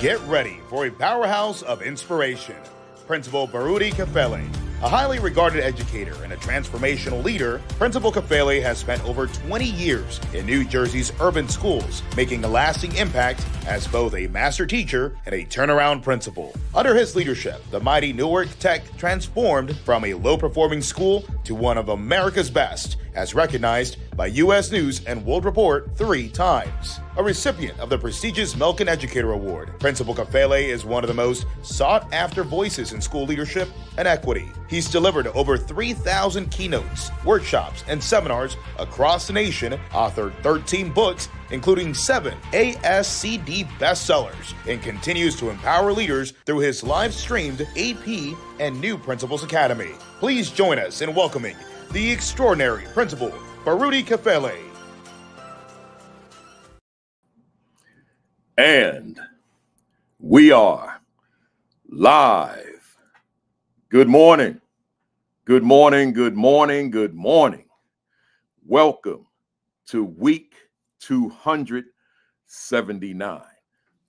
Get ready for a powerhouse of inspiration. Principal Baruti Kafele. A highly regarded educator and a transformational leader, Principal Kafele has spent over 20 years in New Jersey's urban schools, making a lasting impact as both a master teacher and a turnaround principal. Under his leadership, the mighty Newark Tech transformed from a low-performing school to one of America's best, as recognized by U.S. News and World Report 3 times. A recipient of the prestigious Milken Educator Award, Principal Kafele is one of the most sought-after voices in school leadership and equity. He's delivered over 3,000 keynotes, workshops, and seminars across the nation, authored 13 books, including 7 ASCD bestsellers, and continues to empower leaders through his live-streamed AP and New Principals Academy. Please join us in welcoming the extraordinary Principal Baruti Kafele. And we are live. Good morning. Good morning. Good morning. Good morning. Welcome to week 279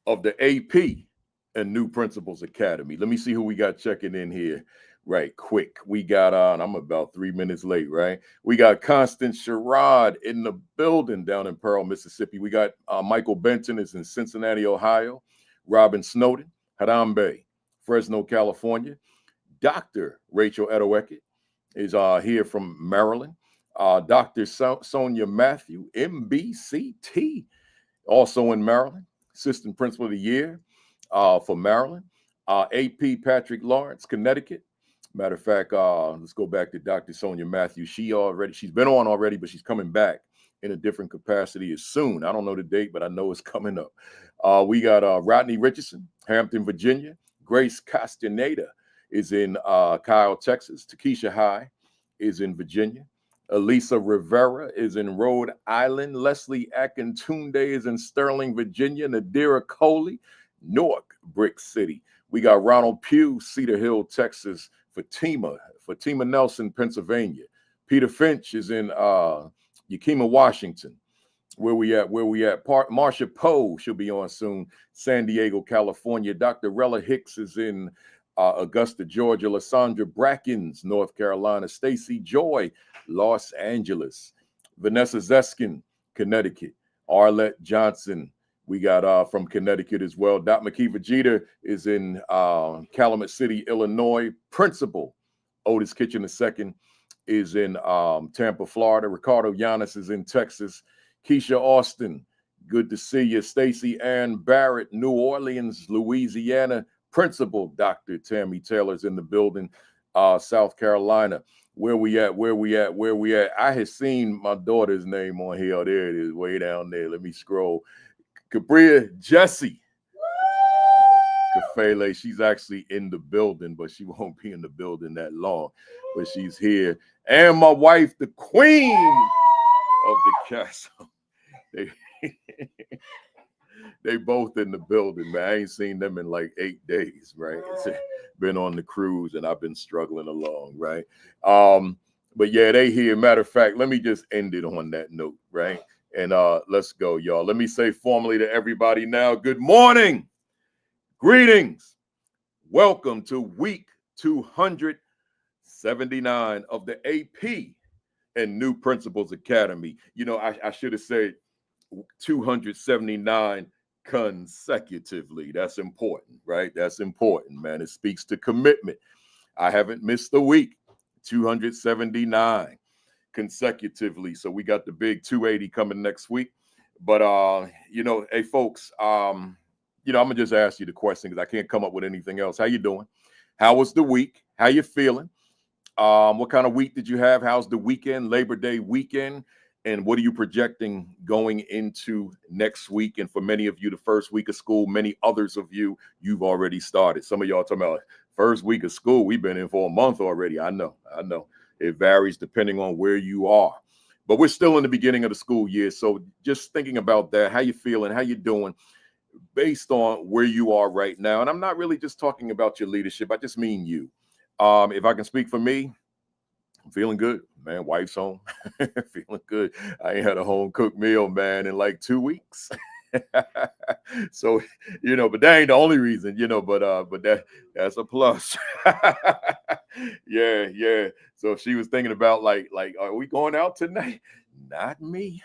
of the AP and New Principals Academy. Let me see who we got checking in here right quick. We got I'm about 3 minutes late, right? We got Constance Sherrod in the building down in Pearl, Mississippi. We got Michael Benton is in Cincinnati, Ohio. Robin Snowden, Harambe, Fresno, California. Dr. Rachel Edoweke is here from Maryland. Dr. Sonia Matthew, MBCT, also in Maryland. Assistant Principal of the Year for Maryland. AP Patrick Lawrence, Connecticut. Matter of fact, let's go back to Dr. Sonia Matthews. She's been on already, but she's coming back in a different capacity as soon. I don't know the date, but I know it's coming up. We got Rodney Richardson, Hampton, Virginia. Grace Castaneda is in Kyle, Texas. Takesha High is in Virginia. Elisa Rivera is in Rhode Island. Leslie Akintunde is in Sterling, Virginia. Nadira Coley, Newark, Brick City. We got Ronald Pugh, Cedar Hill, Texas. Fatima Nelson, Pennsylvania. Peter Finch is in Yakima, Washington. Where we at? Marsha Poe, she'll be on soon. San Diego, California. Dr. Rella Hicks is in Augusta, Georgia. Lysandra Brackens, North Carolina. Stacy Joy, Los Angeles. Vanessa Zeskin, Connecticut. Arlette Johnson, we got from Connecticut as well. Dr. Makiva Jeter is in Calumet City, Illinois. Principal Otis Kitchen II is in Tampa, Florida. Ricardo Giannis is in Texas. Keisha Austin, good to see you. Stacy Ann Barrett, New Orleans, Louisiana. Principal Dr. Tammy Taylor's in the building, South Carolina. Where we at? I had seen my daughter's name on here. Oh, there it is, way down there. Let me scroll. Cabria Jessie Kafele, she's actually in the building, but she won't be in the building that long. But she's here. And my wife, the queen of the castle. They both in the building, man. I ain't seen them in like 8 days, right? It's been on the cruise and I've been struggling along, right? But yeah, they here. Matter of fact, let me just end it on that note, right? And let's go, y'all. Let me say formally to everybody now, good morning. Greetings. Welcome to week 279 of the AP and New Principals Academy. You know, I should have said 279 consecutively. That's important, right? That's important, man. It speaks to commitment. I haven't missed a week. 279 consecutively. So we got the big 280 coming next week. But you know, hey folks, I'm gonna just ask you the question because I can't come up with anything else. How you doing? How was the week? How you feeling? What kind of week did you have? How's the weekend, Labor Day weekend? And what are you projecting going into next week? And for many of you, the first week of school, many others of you, you've already started. Some of y'all talking about first week of school. We've been in for a month already. I know. It varies depending on where you are. But we're still in the beginning of the school year. So just thinking about that, how you feeling, how you doing, based on where you are right now. And I'm not really just talking about your leadership. I just mean you. If I can speak for me, I'm feeling good, man. Wife's home. Feeling good. I ain't had a home cooked meal, man, in like 2 weeks. So, but that ain't the only reason, but that's a plus. Yeah, yeah. So she was thinking about like, are we going out tonight? Not me.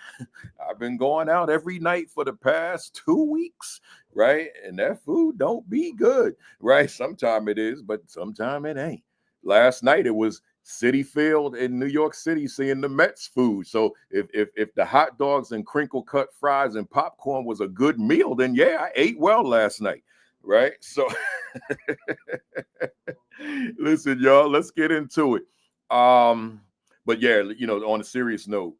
I've been going out every night for the past 2 weeks, right? And that food don't be good, right? Sometime it is, but sometime it ain't. Last night it was City Field in New York City seeing the Mets food. So if the hot dogs and crinkle cut fries and popcorn was a good meal, then yeah, I ate well last night, right? So listen, y'all, let's get into it. But yeah, on a serious note,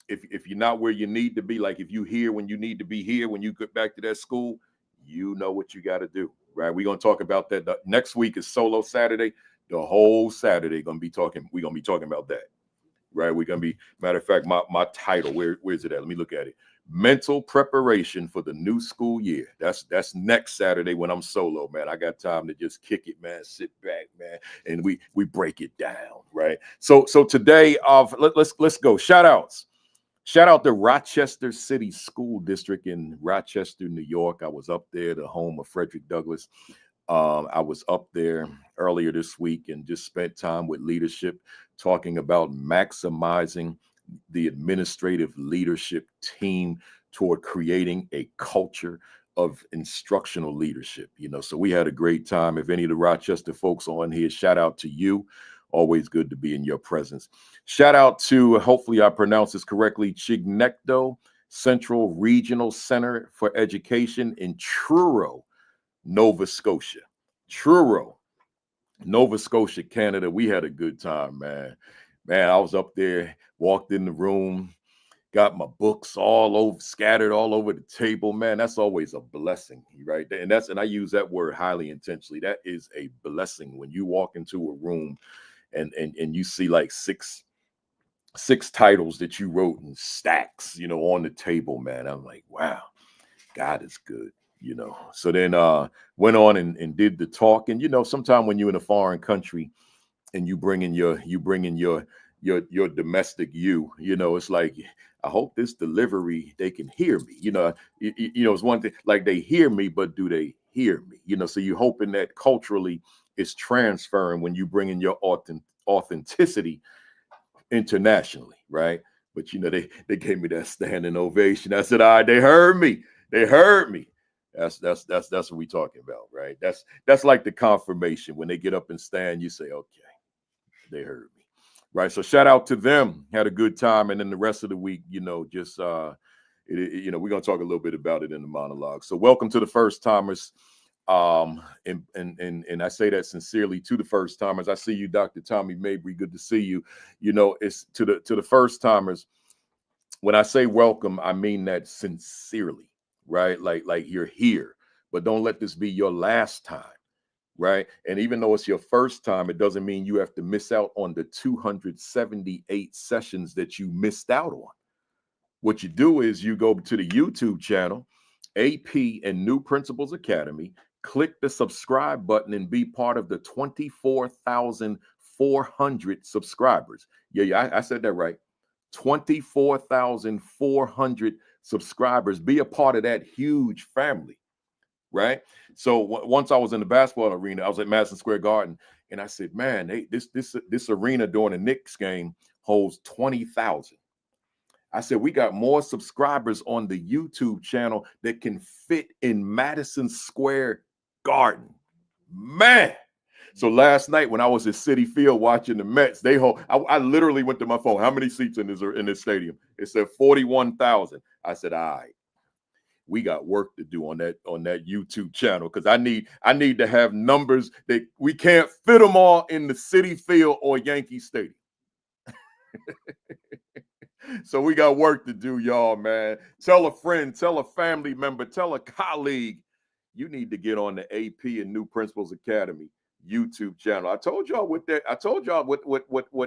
if you're not where you need to be, like if you here when you need to be here, when you get back to that school, you know what you got to do, right? We're gonna talk about that. Next week is Solo Saturday. The whole Saturday we're gonna be talking about that, right? We're gonna be, matter of fact, my title, where's it at? Let me look at it. Mental preparation for the new school year. That's next Saturday when I'm solo, man. I got time to just kick it, man. Sit back, man, and we break it down, right? So today, let's go. Shout outs. Shout out to Rochester City School District in Rochester, New York. I was up there, the home of Frederick Douglass. I was up there earlier this week and just spent time with leadership talking about maximizing the administrative leadership team toward creating a culture of instructional leadership. So we had a great time. If any of the Rochester folks on here, shout out to you. Always good to be in your presence. Shout out to, hopefully I pronounce this correctly, Chignecto Central Regional Center for Education in Truro, Nova Scotia. Truro, Nova Scotia, Canada. We had a good time, man. Man, I was up there, walked in the room, got my books scattered all over the table. Man, that's always a blessing, right? And I use that word highly intentionally. That is a blessing when you walk into a room and you see like six titles that you wrote in stacks, on the table, man. I'm like, wow, God is good, So then went on and did the talk. And sometime when you're in a foreign country and you bring in your domestic it's like, I hope this delivery, they can hear me. It's one thing, like they hear me, but do they hear me? So you're hoping that culturally it's transferring when you bring in your authenticity internationally, right? But they gave me that standing ovation. I said, all right, they heard me. They heard me. That's what we talking about, right? That's like the confirmation when they get up and stand. You say, okay, they heard me, right? So shout out to them. Had a good time, and then the rest of the week, just we're gonna talk a little bit about it in the monologue. So welcome to the first timers. And I say that sincerely to the first timers. I see you, Dr. Tommy Mabry. Good to see you. It's to the first timers. When I say welcome, I mean that sincerely, right? Like you're here, but don't let this be your last time, right? And even though it's your first time, it doesn't mean you have to miss out on the 278 sessions that you missed out on. What you do is you go to the YouTube channel, AP and New Principals Academy, click the subscribe button and be part of the 24,400 subscribers. Yeah, I said that right. 24,400 subscribers. Be a part of that huge family, right? So once I was in the basketball arena, I was at Madison Square Garden, and I said, man, this arena during the Knicks game holds 20,000. I said, we got more subscribers on the YouTube channel that can fit in Madison Square Garden. Man. So last night when I was at City Field watching the Mets, I literally went to my phone. How many seats in this stadium? It said 41,000. I said, all right, we got work to do on that YouTube channel, because I need to have numbers that we can't fit them all in the City Field or Yankee Stadium. So we got work to do, y'all, man. Tell a friend, tell a family member, tell a colleague, you need to get on the AP and New Principals Academy YouTube channel. I told y'all what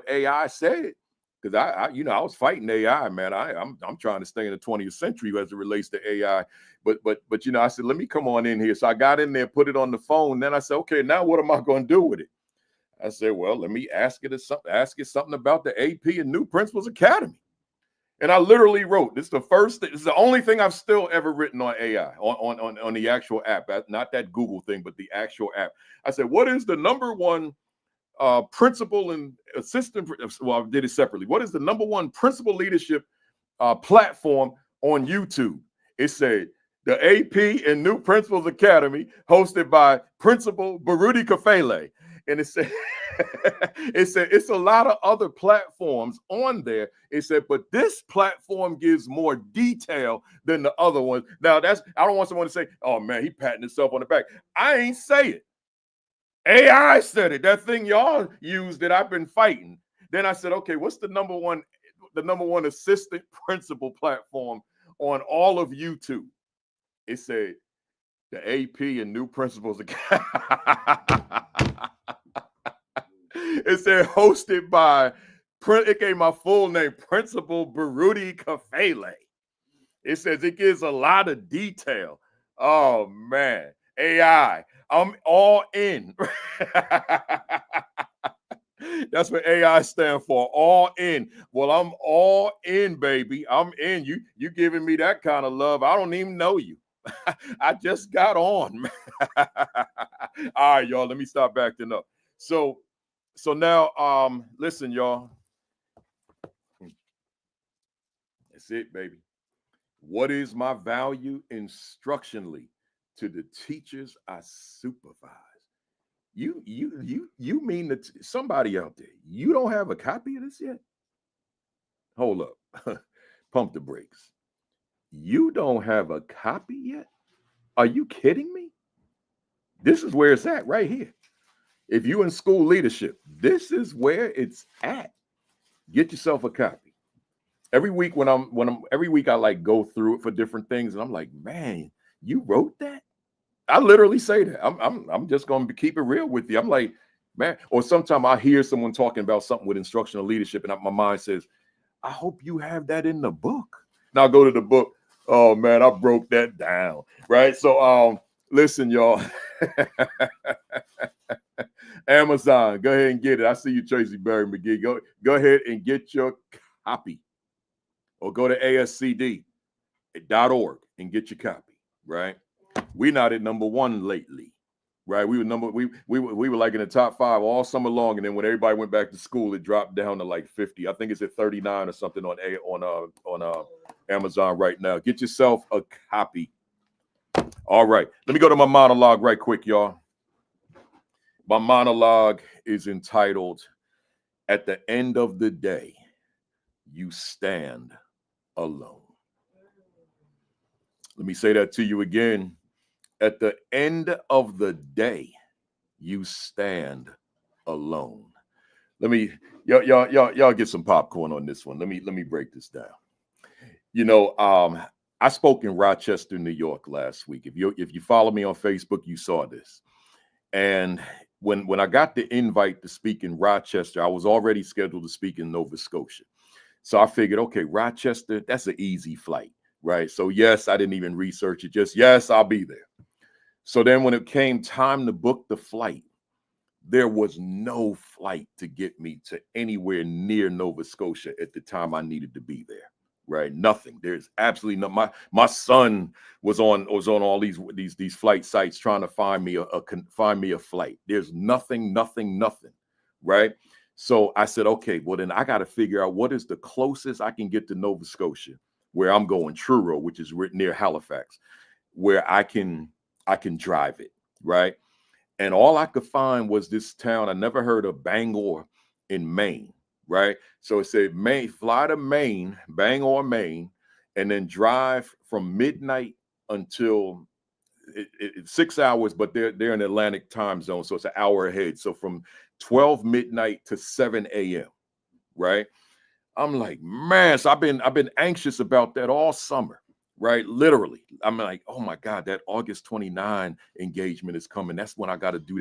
AI said, because I was fighting AI, man. I'm trying to stay in the 20th century as it relates to AI. But I said, let me come on in here. So I got in there, put it on the phone. Then I said, okay, now what am I going to do with it? I said, well, let me ask it something about the AP and New Principals Academy. And I literally wrote, this is the first, this is the only thing I've still ever written on AI, on the actual app, not that Google thing, but the actual app. I said, what is the number one principal and assistant? Well, I did it separately. What is the number one principal leadership platform on YouTube? It said the AP and New Principals Academy, hosted by Principal Baruti Kafele. And it said, it said it's a lot of other platforms on there. It said, but this platform gives more detail than the other ones. Now, I don't want someone to say, oh man, he patting himself on the back. I ain't say it. AI said it. That thing y'all used that I've been fighting. Then I said, okay, what's the number one assistant principal platform on all of YouTube? It said the AP and New Principals Academy. It said hosted by, it gave my full name, Principal Baruti Kafele. It says it gives a lot of detail. Oh man, AI, I'm all in. That's what AI stand for, all in. Well, I'm all in, baby. I'm in. You giving me that kind of love. I don't even know you. I just got on. All right, y'all, let me stop backing up. So now, listen, y'all. That's it, baby. What is my value instructionally to the teachers I supervise? You mean that somebody out there, you don't have a copy of this yet? Hold up. Pump the brakes. You don't have a copy yet? Are you kidding me? This is where it's at right here. If you in school leadership, this is where it's at. Get yourself a copy. Every week every week I like go through it for different things, and I'm like, man, you wrote that? I literally say that. I'm just going to keep it real with you. I'm like, man, or sometimes I hear someone talking about something with instructional leadership, and my mind says, I hope you have that in the book. Now I go to the book. Oh man, I broke that down. Right. So listen, y'all. Amazon, go ahead and get it. I see you, Tracy Berry McGee. Go ahead and get your copy. Or go to ascd.org and get your copy. Right. We're not at number one lately, right? We were like in the top 5 all summer long, and then when everybody went back to school, it dropped down to like 50. I think it's at 39 or something on Amazon right now. Get yourself a copy. All right, let me go to my monologue right quick, y'all. My monologue is entitled, "At the End of the Day, You Stand Alone." Let me say that to you again. At the end of the day, you stand alone. Let me, y'all get some popcorn on this one. Let me break this down. You know, I spoke in Rochester, New York last week. If you follow me on Facebook, you saw this. And when I got the invite to speak in Rochester, I was already scheduled to speak in Nova Scotia. So I figured, okay, Rochester, that's an easy flight, right? So yes, I didn't even research it. Just yes, I'll be there. So then when it came time to book the flight, there was no flight to get me to anywhere near Nova Scotia at the time I needed to be there, right? Nothing. There's absolutely no, my son was on all these flight sites trying to find me a flight. There's nothing, right? So I said, okay, well then I got to figure out what is the closest I can get to Nova Scotia, where I'm going, Truro, which is near Halifax, where I can drive it, right? And all I could find was this town. I never heard of, Bangor in Maine, right? So it said, fly to Maine, Bangor, Maine, and then drive from midnight until 6 hours, but they're in Atlantic time zone, so it's an hour ahead. So from 12 midnight to 7 a.m., right? I'm like, man, so I've been anxious about that all summer. Right, literally. I'm like, oh my God, that August 29 engagement is coming. That's when I got to do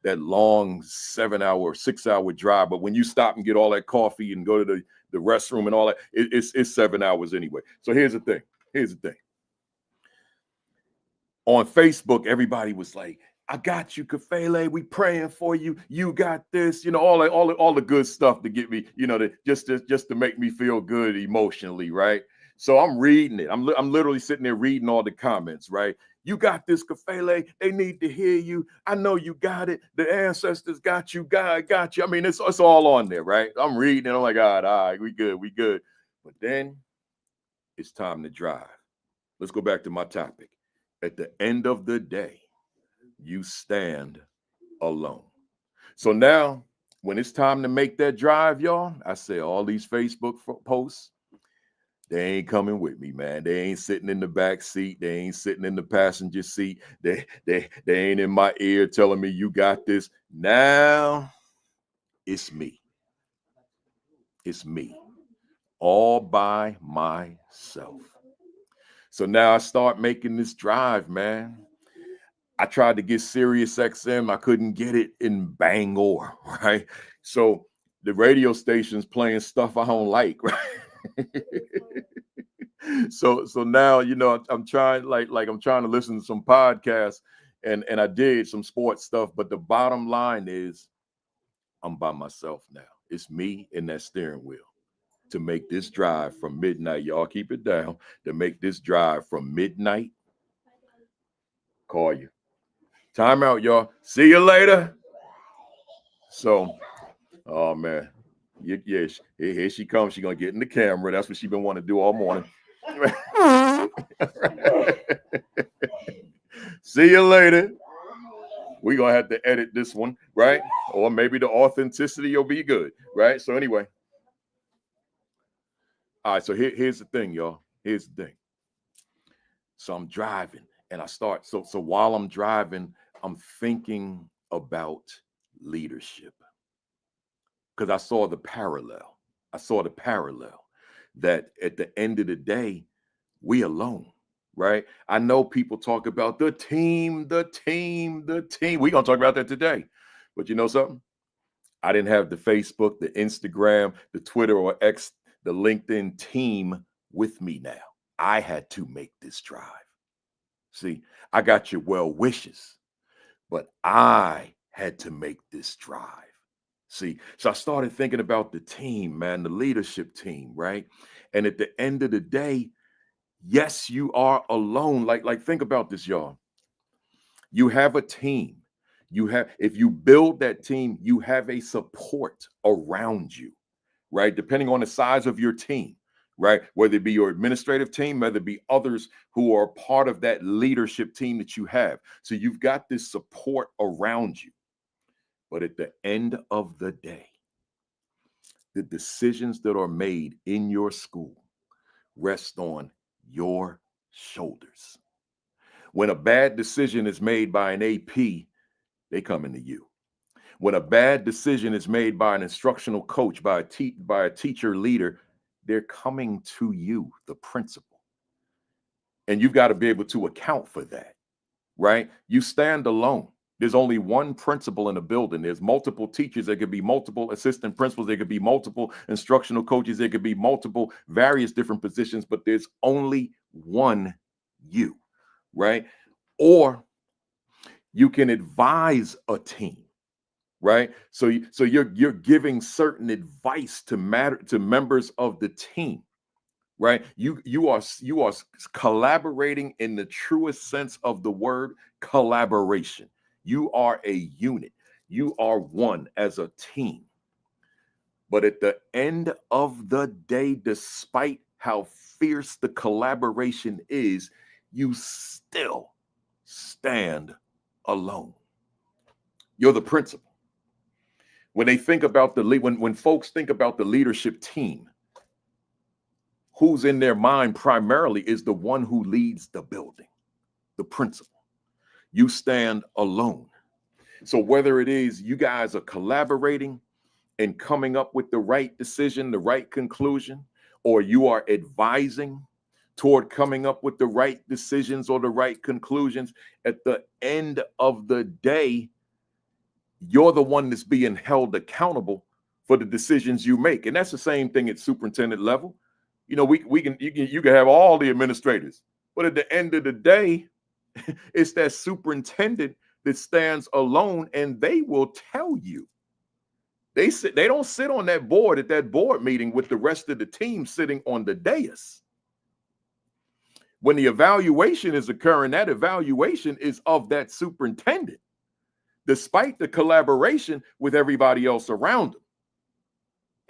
that long 7-hour, 6-hour drive. But when you stop and get all that coffee and go to the restroom and all that, it's 7 hours anyway. So here's the thing. On Facebook, everybody was like, I got you, Kafele. We praying for you. You got this. You know, all the good stuff to get me, you know, just to make me feel good emotionally, right? So I'm reading it. I'm literally sitting there reading all the comments, right? You got this, Kafele. They need to hear you. I know you got it. The ancestors got you. God got you. I mean, it's all on there, right? I'm reading and I'm like, all right, we good. But then it's time to drive. Let's go back to my topic. At the end of the day, you stand alone. So now, when it's time to make that drive, y'all, I say all these Facebook posts, they ain't coming with me, man. They ain't sitting in the back seat. They ain't sitting in the passenger seat. They ain't in my ear telling me you got this. Now it's me. It's me. All by myself. So now I start making this drive, man. I tried to get Sirius XM. I couldn't get it in Bangor, right? So the radio station's playing stuff I don't like, right? So now, you know, I'm trying I'm trying to listen to some podcasts and I did some sports stuff, but the bottom line is I'm by myself now. It's me and that steering wheel to make this drive from midnight. Y'all keep it down. To make this drive from midnight, call you. Time out, y'all. See you later. So, oh man, yeah, here she comes. She's gonna get in the camera. That's what she's been wanting to do all morning. See you later. We're gonna have to edit this one, right? Or maybe the authenticity will be good, right? So anyway, all right. So here's the thing, y'all. Here's the thing. So I'm driving, and I start. So while I'm driving, I'm thinking about leadership because I saw the parallel. That at the end of the day, we alone, right? I know people talk about the team. We're gonna talk about that today. But you know something? I didn't have the Facebook, the Instagram, the Twitter or X, the LinkedIn team with me now. I had to make this drive. See, I got your well wishes, but I had to make this drive. See, so I started thinking about the team, man, the leadership team, right? And at the end of the day, yes, you are alone. Like think about this, y'all. You have a team. If you build that team, you have a support around you, right? Depending on the size of your team, right? Whether it be your administrative team, whether it be others who are part of that leadership team that you have. So you've got this support around you. But at the end of the day, the decisions that are made in your school rest on your shoulders. When a bad decision is made by an AP, they come into you. When a bad decision is made by an instructional coach, by a teacher leader, they're coming to you, the principal. And you've got to be able to account for that, right? You stand alone. There's only one principal in a building. There's multiple teachers. There could be multiple assistant principals. There could be multiple instructional coaches. There could be multiple various different positions, but there's only one you, right? Or you can advise a team, right? So you're giving certain advice to members of the team, right? You are collaborating in the truest sense of the word collaboration. You are a unit. You are one as a team. But at the end of the day, despite how fierce the collaboration is, you still stand alone. You're the principal. When they think about when folks think about the leadership team, who's in their mind primarily is the one who leads the building, the principal. You stand alone. So whether it is you guys are collaborating and coming up with the right decision, the right conclusion, or you are advising toward coming up with the right decisions or the right conclusions, at the end of the day, you're the one that's being held accountable for the decisions you make. And that's the same thing at superintendent level. You know, you can have all the administrators, but at the end of the day, it's that superintendent that stands alone, and they will tell you. They don't sit on that board at that board meeting with the rest of the team sitting on the dais. When the evaluation is occurring, that evaluation is of that superintendent, despite the collaboration with everybody else around him.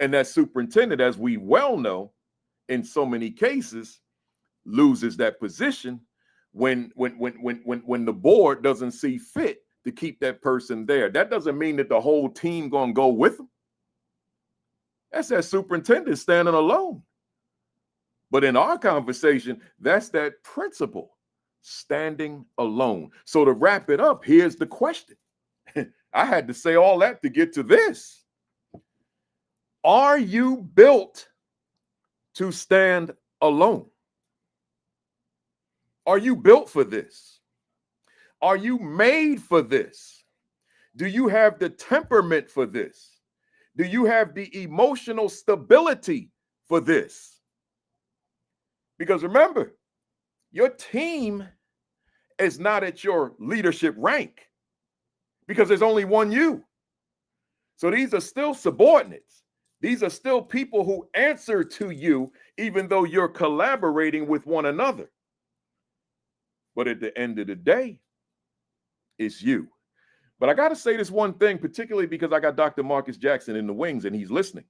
And that superintendent, as we well know, in so many cases, loses that position when the board doesn't see fit to keep that person there. That doesn't mean that the whole team gonna go with them. That's that superintendent standing alone. But in our conversation, that's that principal standing alone. So to wrap it up, here's the question. I had to say all that to get to this. Are you built to stand alone? Are you built for this? Are you made for this? Do you have the temperament for this? Do you have the emotional stability for this? Because remember, your team is not at your leadership rank because there's only one you. So these are still subordinates. These are still people who answer to you, even though you're collaborating with one another. But at the end of the day, it's you. But I got to say this one thing, particularly because I got Dr. Marcus Jackson in the wings and he's listening.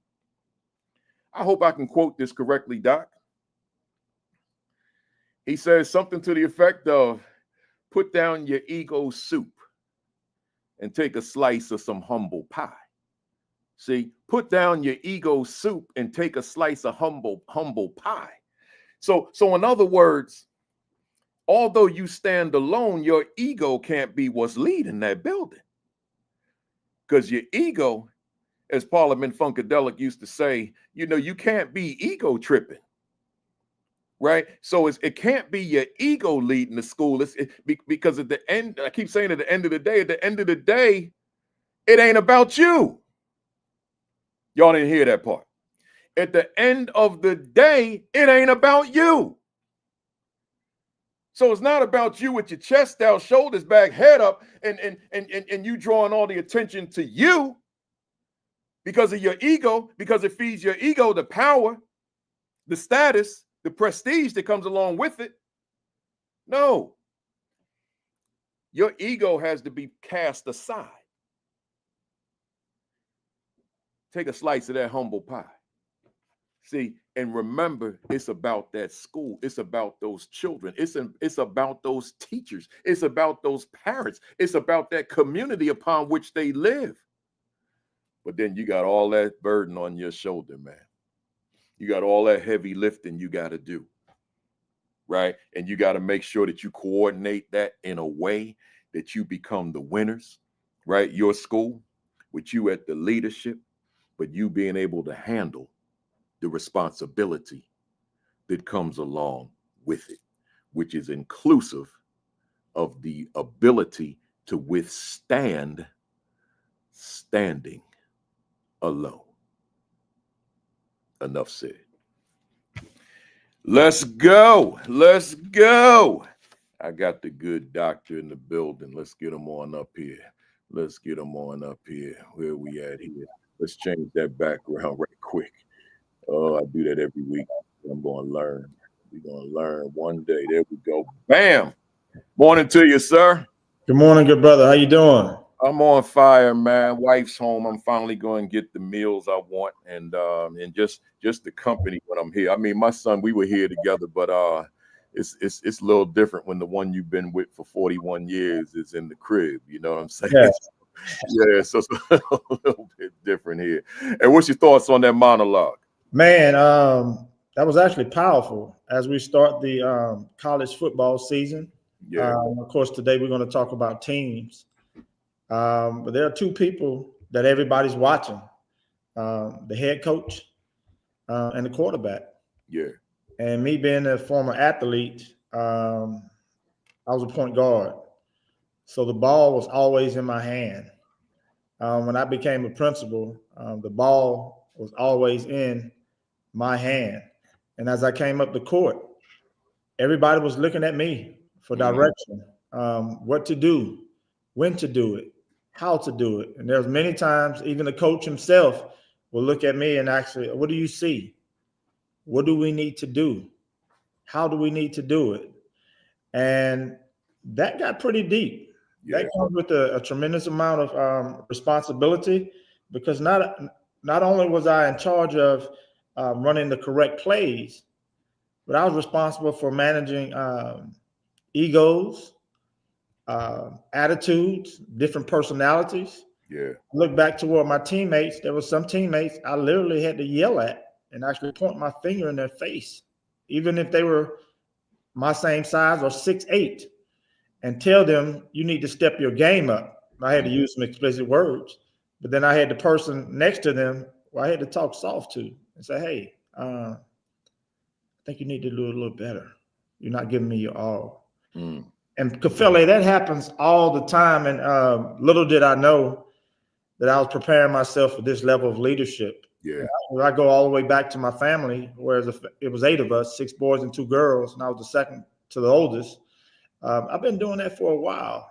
I hope I can quote this correctly, Doc. He says something to the effect of, put down your ego soup and take a slice of some humble pie. See, put down your ego soup and take a slice of humble pie. So in other words, although you stand alone, your ego can't be what's leading that building. Because your ego, as Parliament Funkadelic used to say, you can't be ego tripping. Right? So it can't be your ego leading the school. Because at the end, I keep saying at the end of the day, it ain't about you. Y'all didn't hear that part. At the end of the day, it ain't about you. So it's not about you with your chest out, shoulders back, head up, and you drawing all the attention to you because of your ego, because it feeds your ego the power, the status, the prestige that comes along with it. No. Your ego has to be cast aside. Take a slice of that humble pie. See, and remember, it's about that school. It's about those children. It's about those teachers. It's about those parents. It's about that community upon which they live. But then you got all that burden on your shoulder, man. You got all that heavy lifting you got to do, right? And you got to make sure that you coordinate that in a way that you become the winners, right? Your school, with you at the leadership, but you being able to handle the responsibility that comes along with it, which is inclusive of the ability to withstand standing alone. Enough said. Let's go. Let's go. I got the good doctor in the building. Let's get him on up here. Let's get him on up here. Where we at here? Let's change that background right quick. Oh, I do that every week. I'm going to learn. We're going to learn one day. There we go. Bam. Morning to you, sir. Good morning, good brother. How you doing? I'm on fire, man. Wife's home. I'm finally going to get the meals I want and just the company when I'm here. I mean, my son, we were here together, but it's a little different when the one you've been with for 41 years is in the crib. You know what I'm saying? Yes. Yeah, so it's a little bit different here. And what's your thoughts on that monologue? Man, that was actually powerful as we start the college football season. Yeah. Of course, today we're going to talk about teams. But there are two people that everybody's watching, the head coach and the quarterback. Yeah. And me being a former athlete, I was a point guard. So the ball was always in my hand. When I became a principal, the ball was always in my hand. And as I came up the court, everybody was looking at me for direction, what to do, when to do it, how to do it. And there's many times even the coach himself will look at me and actually, what do you see? What do we need to do? How do we need to do it? And that got pretty deep. Yeah. That comes with a tremendous amount of responsibility, because not only was I in charge of running the correct plays, but I was responsible for managing egos, attitudes, different personalities. Yeah. Look back toward my teammates. There were some teammates I literally had to yell at and actually point my finger in their face, even if they were my same size or 6'8", and tell them you need to step your game up. I had to use some explicit words, but then I had the person next to them who I had to talk soft to and say, hey, I think you need to do it a little better. You're not giving me your all. And Kafele, that happens all the time. And little did I know that I was preparing myself for this level of leadership. Yeah. I go all the way back to my family, whereas it was 8 of us, 6 boys and 2 girls, and I was the second to the oldest. I've been doing that for a while.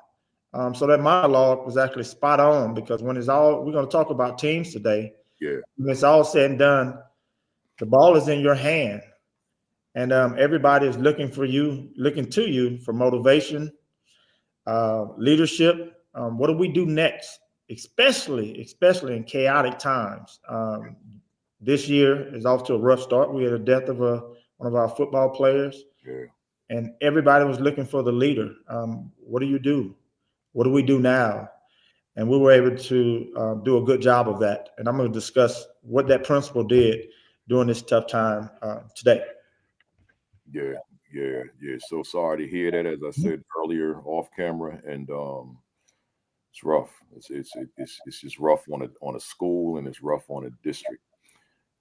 So that monologue was actually spot on, because when it's all, we're going to talk about teams today. Yeah. When it's all said and done, the ball is in your hand, and everybody is looking to you for motivation, leadership. What do we do next? Especially in chaotic times. This year is off to a rough start. We had a death of one of our football players. Yeah. And everybody was looking for the leader. What do you do? What do we do now? And we were able to do a good job of that. And I'm going to discuss what that principal did during this tough time today. Yeah. So sorry to hear that, as I said earlier off camera, and it's rough. It's just rough on a school, and it's rough on a district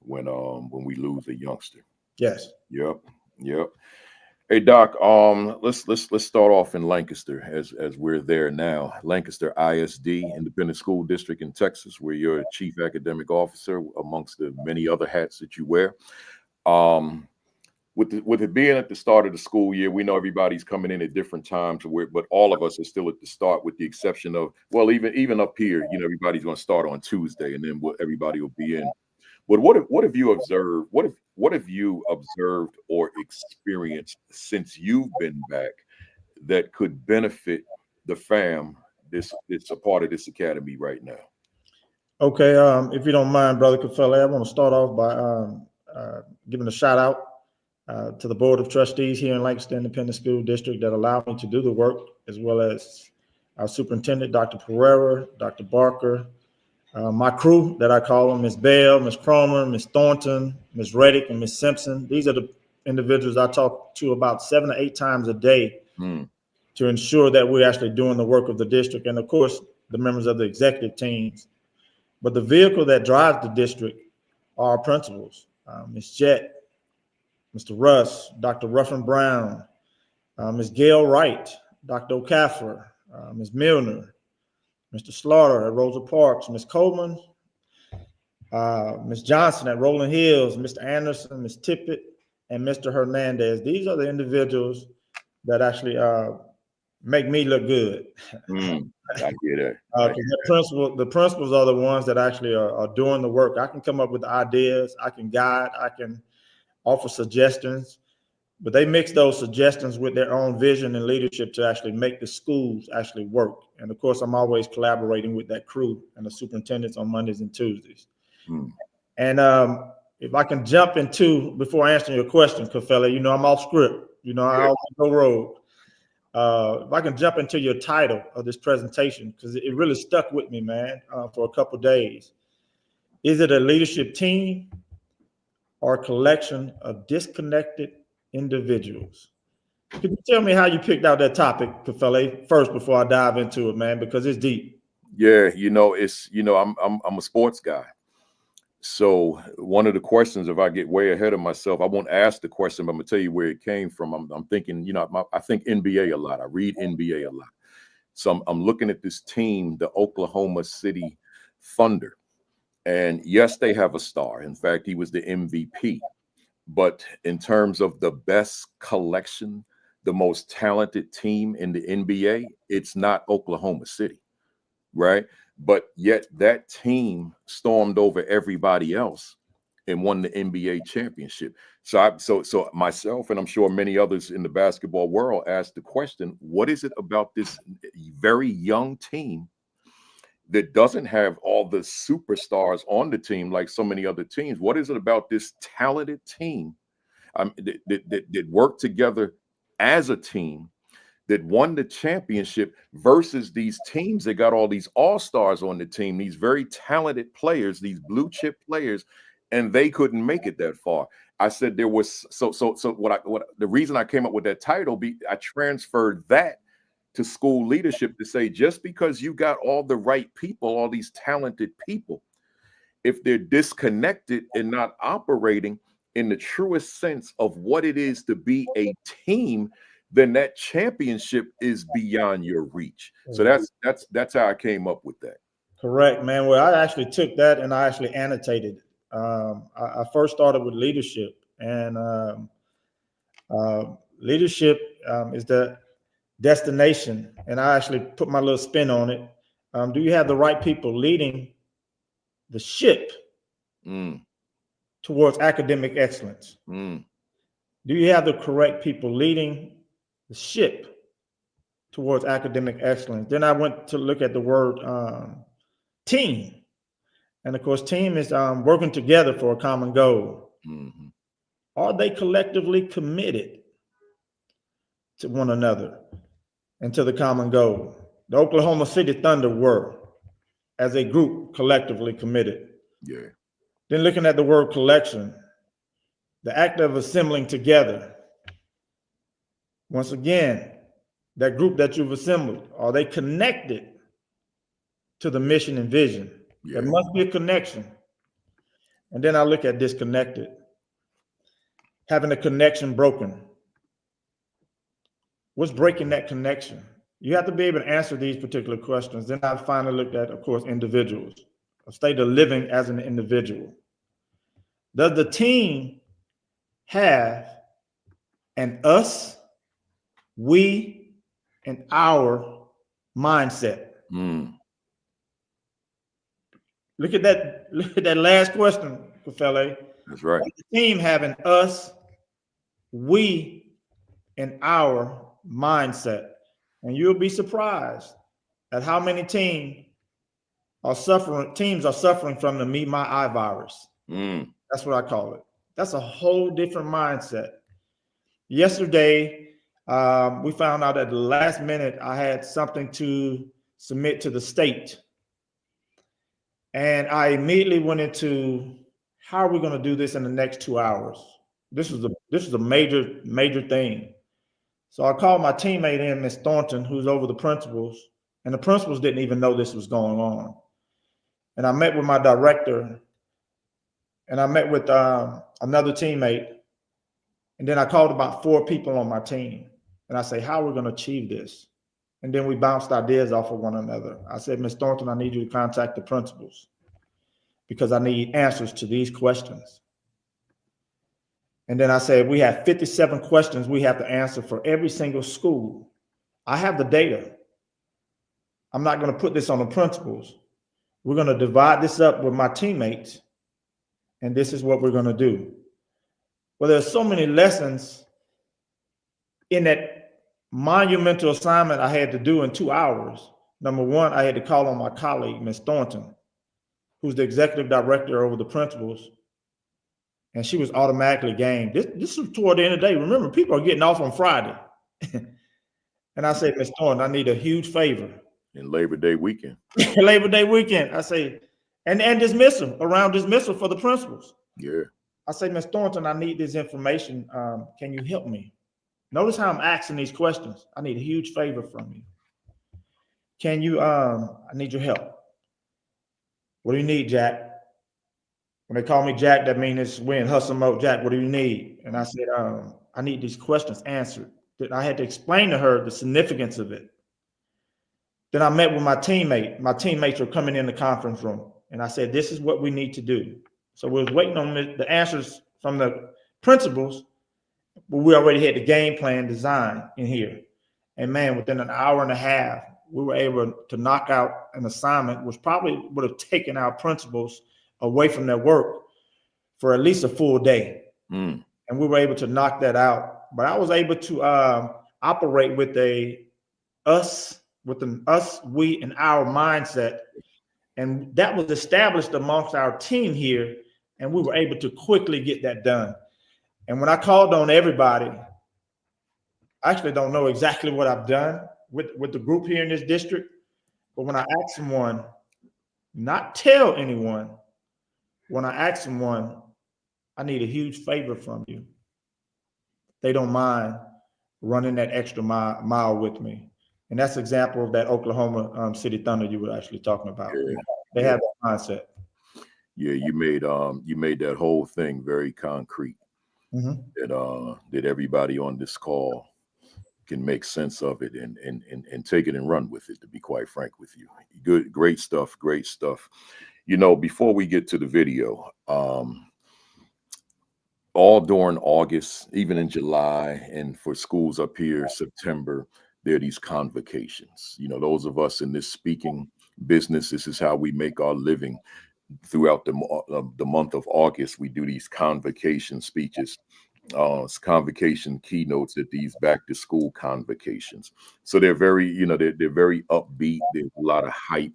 when we lose a youngster. Yes. Yep. Hey Doc, let's start off in Lancaster as we're there now. Lancaster ISD, Independent School District in Texas, where you're a chief academic officer amongst the many other hats that you wear. With it being at the start of the school year, we know everybody's coming in at different times, but all of us are still at the start, with the exception of, well, even up here, everybody's going to start on Tuesday, and then everybody will be in. But what have you observed? What have you observed or experienced since you've been back that could benefit the fam? This a part of this academy right now. Okay, if you don't mind, Brother Kafele, I want to start off by giving a shout out to the Board of Trustees here in Lancaster Independent School District that allowed me to do the work, as well as our superintendent, Dr. Pereira, Dr. Barker, my crew that I call them, Ms. Bell, Ms. Cromer, Ms. Thornton, Ms. Reddick, and Ms. Simpson. These are the individuals I talk to about 7 to 8 times a day to ensure that we're actually doing the work of the district, and of course, the members of the executive teams. But the vehicle that drives the district are our principals, Ms. Jett, Mr. Russ, Dr. Ruffin Brown, Ms. Gail Wright, Dr. O'Caffer, Ms. Milner, Mr. Slaughter at Rosa Parks, Ms. Coleman, Ms. Johnson at Rolling Hills, Mr. Anderson, Ms. Tippett, and Mr. Hernandez. These are the individuals that actually make me look good. I hear that. The principals are the ones that actually are doing the work. I can come up with ideas, I can guide, I can offer suggestions, but they mix those suggestions with their own vision and leadership to actually make the schools actually work. And of course, I'm always collaborating with that crew and the superintendents on Mondays and Tuesdays. And if I can jump into, before answering your question, Kafele, I'm off script. I always go rogue. If I can jump into your title of this presentation, because it really stuck with me, man, for a couple of days. Is it a leadership team or a collection of disconnected individuals? Can you tell me how you picked out that topic, Kafele, first before I dive into it, man, because it's deep. Yeah, I'm a sports guy. So one of the questions, if I get way ahead of myself, I won't ask the question, but I'm gonna tell you where it came from. I'm thinking, I think NBA a lot. I read NBA a lot. So I'm looking at this team, the Oklahoma City Thunder. And yes, they have a star. In fact, he was the MVP. But in terms of the best collection, the most talented team in the NBA, it's not Oklahoma City, right? But yet that team stormed over everybody else and won the NBA championship. So myself, and I'm sure many others in the basketball world, asked the question, what is it about this very young team that doesn't have all the superstars on the team like so many other teams? What is it about this talented team that worked together as a team that won the championship versus these teams that got all these all-stars on the team, these very talented players, these blue chip players, and they couldn't make it that far? I said there was so what the reason I came up with that title, I transferred that to school leadership to say, just because you got all the right people, all these talented people, if they're disconnected and not operating in the truest sense of what it is to be a team, then that championship is beyond your reach. So that's how I came up with that. Correct, man. Well, I actually took that and I actually annotated. I first started with leadership, and leadership is the destination, and I actually put my little spin on it. Do you have the right people leading the ship towards academic excellence? Do you have the correct people leading the ship towards academic excellence? Then I went to look at the word team. And of course, team is working together for a common goal. Are they collectively committed to one another and to the common goal? The Oklahoma City Thunder were, as a group, collectively committed. Yeah. Then looking at the word collection, the act of assembling together. Once again, that group that you've assembled, are they connected to the mission and vision? Yeah. There must be a connection. And then I look at disconnected, having a connection broken. What's breaking that connection? You have to be able to answer these particular questions. Then I finally looked at, of course, individuals, a state of living as an individual. Does the team have an us, we, and our mindset? Look at that last question, Kafele. That's right. Does the team have an us, we, and our mindset? And you'll be surprised at how many teams are suffering from the me, my, I virus. That's what I call it. That's a whole different mindset. Yesterday, we found out at the last minute I had something to submit to the state. And I immediately went into, how are we going to do this in the next 2 hours? This is a major thing. So I called my teammate in, Ms. Thornton, who's over the principals, and the principals didn't even know this was going on. And I met with my director, and I met with another teammate, and then I called about 4 people on my team, and I say, how are we going to achieve this? And then we bounced ideas off of one another. I said, Ms. Thornton, I need you to contact the principals because I need answers to these questions. And then I said, we have 57 questions we have to answer for every single school. I have the data. I'm not going to put this on the principals. We're going to divide this up with my teammates, and this is what we're going to do. Well, there's so many lessons in that monumental assignment I had to do in 2 hours. Number one, I had to call on my colleague, Ms. Thornton, who's the executive director over the principals, and she was automatically game. This was toward the end of the day. Remember, people are getting off on Friday. And I said, Ms. Thornton, I need a huge favor. In Labor Day weekend. Labor Day weekend. I say, and dismissal, around dismissal for the principals. Yeah. I say, Ms. Thornton, I need this information. Can you help me? Notice how I'm asking these questions. I need a huge favor from you. Can you, I need your help. What do you need, Jack? When they call me Jack, that means we're in hustle mode. Jack, what do you need? And I said, I need these questions answered. Then I had to explain to her the significance of it. Then I met with my teammate. My teammates were coming in the conference room. And I said, this is what we need to do. So we was waiting on the answers from the principals. but we already had the game plan designed in here. And man, within an hour and a half, we were able to knock out an assignment, which probably would have taken our principals away from their work for at least a full day. And we were able to knock that out. But I was able to operate with an us, we, and our mindset. And that was established amongst our team here. And we were able to quickly get that done. And when I called on everybody, I actually don't know exactly what I've done with the group here in this district. But when I ask someone, not tell anyone, when I ask someone, I need a huge favor from you, they don't mind running that extra mile with me. And that's an example of that Oklahoma City Thunder you were actually talking about. Yeah. They have that mindset. Yeah, you made that whole thing very concrete. That everybody on this call can make sense of it and take it and run with it, to be quite frank with you. Good, great stuff. You know, before we get to the video, all during August, even in July, and for schools up here, September, there are these convocations. You know, those of us in this speaking business, this is how we make our living. Throughout the month of August, we do these convocation speeches, convocation keynotes at these back to school convocations. So they're very, you know, they're very upbeat. There's a lot of hype.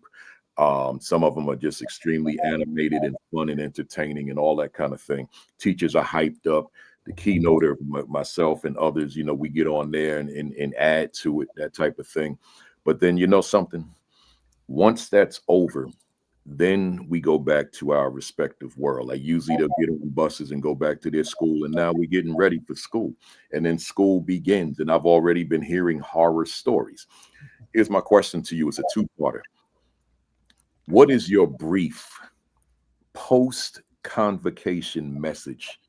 Some of them are just extremely animated and fun and entertaining and all that kind of thing. Teachers are hyped up. The keynoter, myself and others, you know, we get on there and add to it, that type of thing. But then, you know something, once that's over, then we go back to our respective world. Like usually they'll get on buses and go back to their school, and now we're getting ready for school, and then school begins. And I've already been hearing horror stories. Here's my question to you. It's a two-parter. What is your brief post-convocation message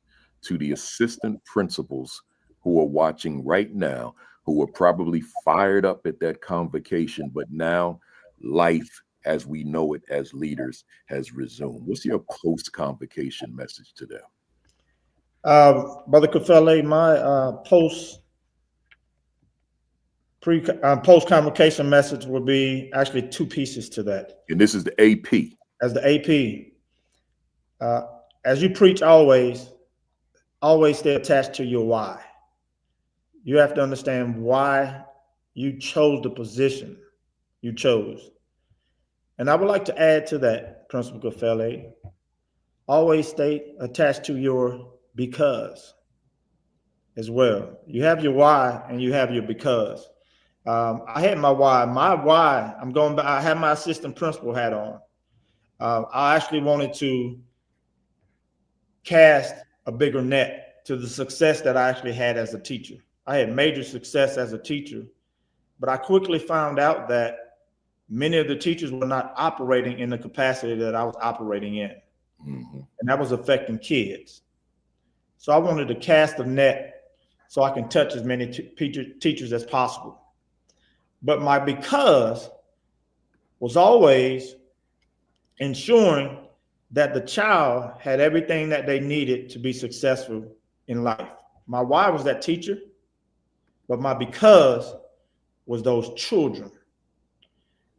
to the assistant principals who are watching right now, who are probably fired up at that convocation, but now life as we know it as leaders has resumed? What's your post-convocation message to them? Brother Kafele, my post-convocation message would be actually two pieces to that. And this is the AP. As the AP, as you preach always stay attached to your why. You have to understand why you chose the position you chose. And I would like to add to that, Principal Kafele, always stay attached to your because as well. You have your why and you have your because. I had my why. My why, I'm going back, I have my assistant principal hat on. I actually wanted to cast a bigger net to the success that I actually had as a teacher. I had major success as a teacher, but I quickly found out that many of the teachers were not operating in the capacity that I was operating in. And that was affecting kids. So I wanted to cast a net so I can touch as many teachers as possible. But my because was always ensuring that the child had everything that they needed to be successful in life. My why was that teacher, but my because was those children.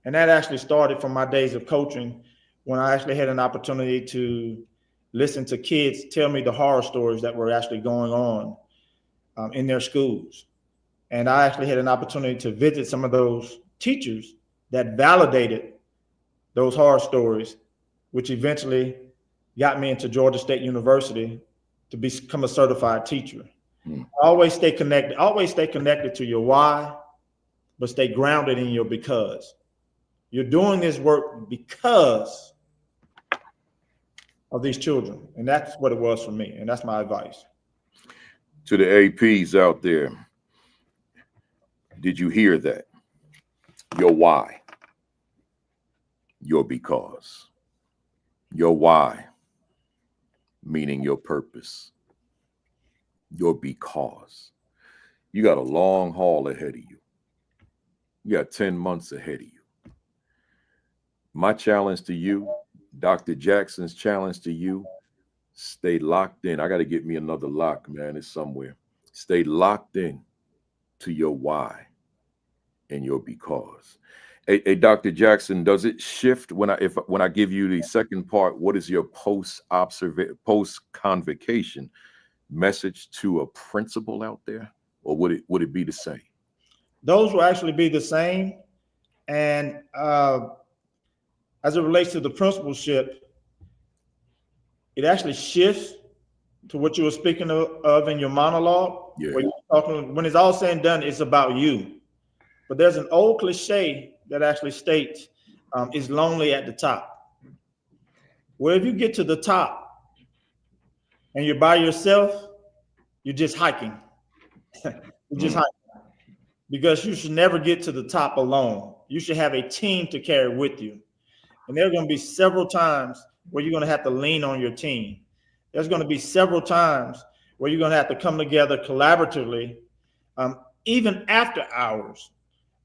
And that actually started from my days of coaching, when I actually had an opportunity to listen to kids tell me the horror stories that were actually going on in their schools. And I actually had an opportunity to visit some of those teachers that validated those horror stories, which eventually got me into Georgia State University to become a certified teacher. Always stay connected to your why, but stay grounded in your because. You're doing this work because of these children. And that's what it was for me. And that's my advice. To the APs out there, did you hear that? Your why, your because. Your why, meaning your purpose. Your because. You got a long haul ahead of you. You got 10 months ahead of you. My challenge to you, Dr. Jackson's challenge to you, stay locked in. I got to get me another lock, man. It's somewhere. Stay locked in to your why and your because. Hey, Dr. Jackson, does it shift when I give you the second part? What is your post convocation message to a principal out there, or would it be the same? Those will actually be the same. And as it relates to the principalship, it actually shifts to what you were speaking of in your monologue. Yeah. Where you're talking, when it's all said and done, it's about you. But there's an old cliche that actually states, it's lonely at the top. Well, if you get to the top and you're by yourself, you're just hiking. You're just hiking. Because you should never get to the top alone. You should have a team to carry with you. And there are going to be several times where you're going to have to lean on your team. There's going to be several times where you're going to have to come together collaboratively, even after hours.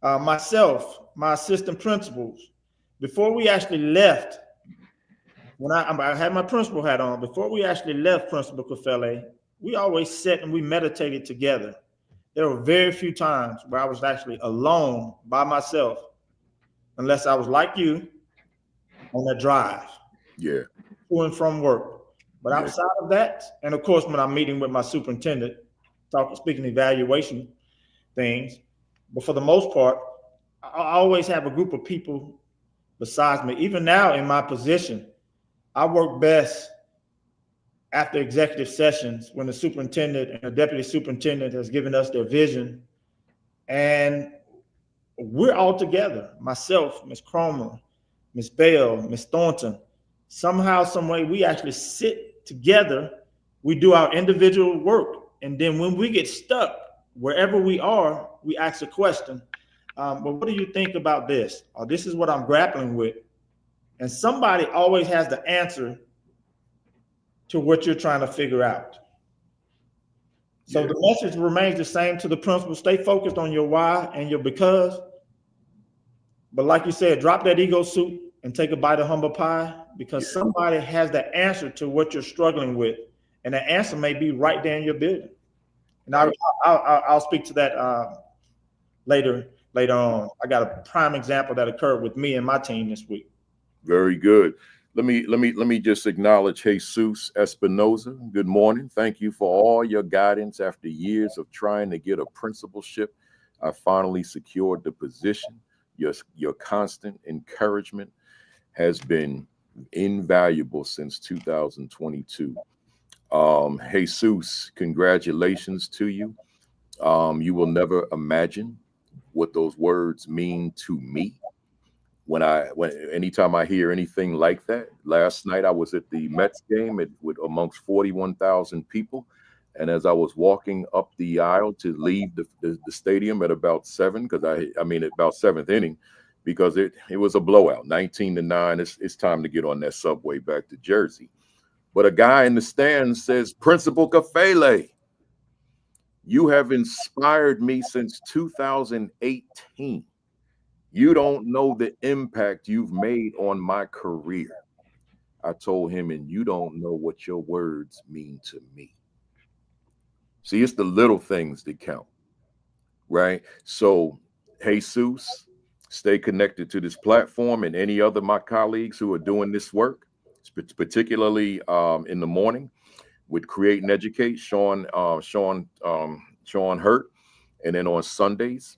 Myself, my assistant principals, before we actually left, when I had my principal hat on, before we actually left Principal Kafele, we always sat and we meditated together. There were very few times where I was actually alone by myself, unless I was like you on that drive, Yeah, to and from work. But outside of that, and of course, when I'm meeting with my superintendent, speaking evaluation things, but for the most part, I always have a group of people besides me. Even now in my position, I work best after executive sessions when the superintendent and the deputy superintendent has given us their vision, and we're all together, myself, Ms. Cromer, Ms. Bell, Ms. Thornton. Somehow, some way, we actually sit together, we do our individual work, and then when we get stuck, wherever we are, we ask a question. But what do you think about this? Or this is what I'm grappling with. And somebody always has the answer to what you're trying to figure out. So the message remains the same to the principal. Stay focused on your why and your because. But like you said, drop that ego suit and take a bite of humble pie, because somebody has the answer to what you're struggling with. And the answer may be right there in your building. And I'll speak to that later on. I got a prime example that occurred with me and my team this week. Very good. Let me just acknowledge Jesus Espinoza. Good morning. Thank you for all your guidance after years of trying to get a principalship. I finally secured the position. Your constant encouragement has been invaluable since 2022. Jesus, congratulations to you. You will never imagine what those words mean to me. Anytime I hear anything like that. Last night I was at the Mets game with amongst 41,000 people, and as I was walking up the aisle to leave the stadium at about 7, because about 7th inning, because it was a blowout, 19-9. It's time to get on that subway back to Jersey. But a guy in the stands says, "Principal Kafele, you have inspired me since 2018. You don't know the impact you've made on my career." I told him, "And you don't know what your words mean to me." See, it's the little things that count, right? So, Jesus, stay connected to this platform and any other my colleagues who are doing this work, particularly in the morning with Create and Educate, Sean Hurt, and then on Sundays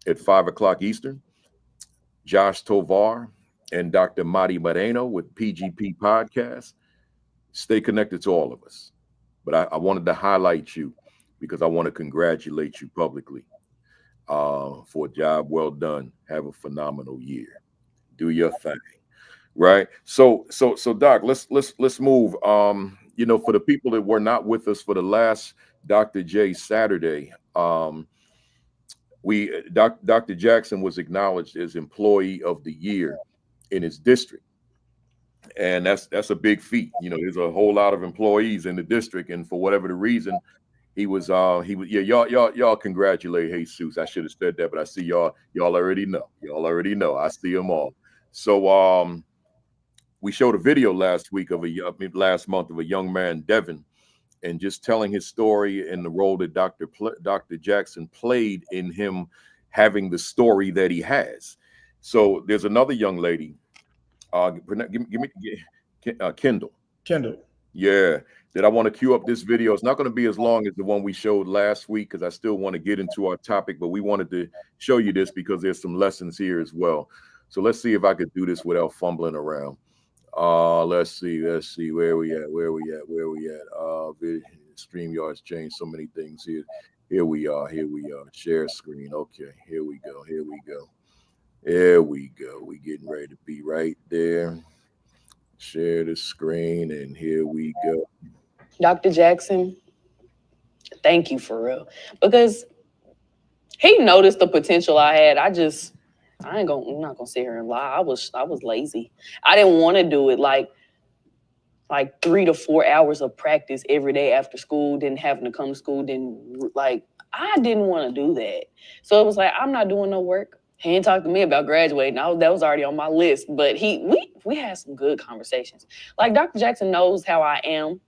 at 5 o'clock Eastern, Josh Tovar and Dr. Madi Moreno with PGP Podcast. Stay connected to all of us. But I wanted to highlight you because I want to congratulate you publicly for a job well done. Have a phenomenal year. Do your thing, right? So Doc, let's move. For the people that were not with us for the last Dr. J Saturday, Dr. Jackson was acknowledged as Employee of the Year in his district, and that's a big feat. There's a whole lot of employees in the district, and for whatever the reason, y'all congratulate Jesus. I should have said that, but I see y'all already know. I see them all. So we showed a video last month of a young man, Devin, and just telling his story and the role that Dr. Jackson played in him having the story that he has. So there's another young lady, Kendall. Kendall. Yeah, that I want to cue up this video. It's not going to be as long as the one we showed last week because I still want to get into our topic, but we wanted to show you this because there's some lessons here as well. So let's see if I could do this without fumbling around. Let's see where we at. StreamYard's changed so many things here. Here we are. Share screen. Okay, here we go. We getting ready to be right there. Share the screen, and here we go. Dr. Jackson, thank you for real. Because he noticed the potential I had. I'm not gonna sit here and lie. I was lazy. I didn't want to do it like 3 to 4 hours of practice every day after school, then having to come to school, I didn't want to do that. So it was like, I'm not doing no work. He didn't talk to me about graduating. That was already on my list. But we had some good conversations. Like, Dr. Jackson knows how I am.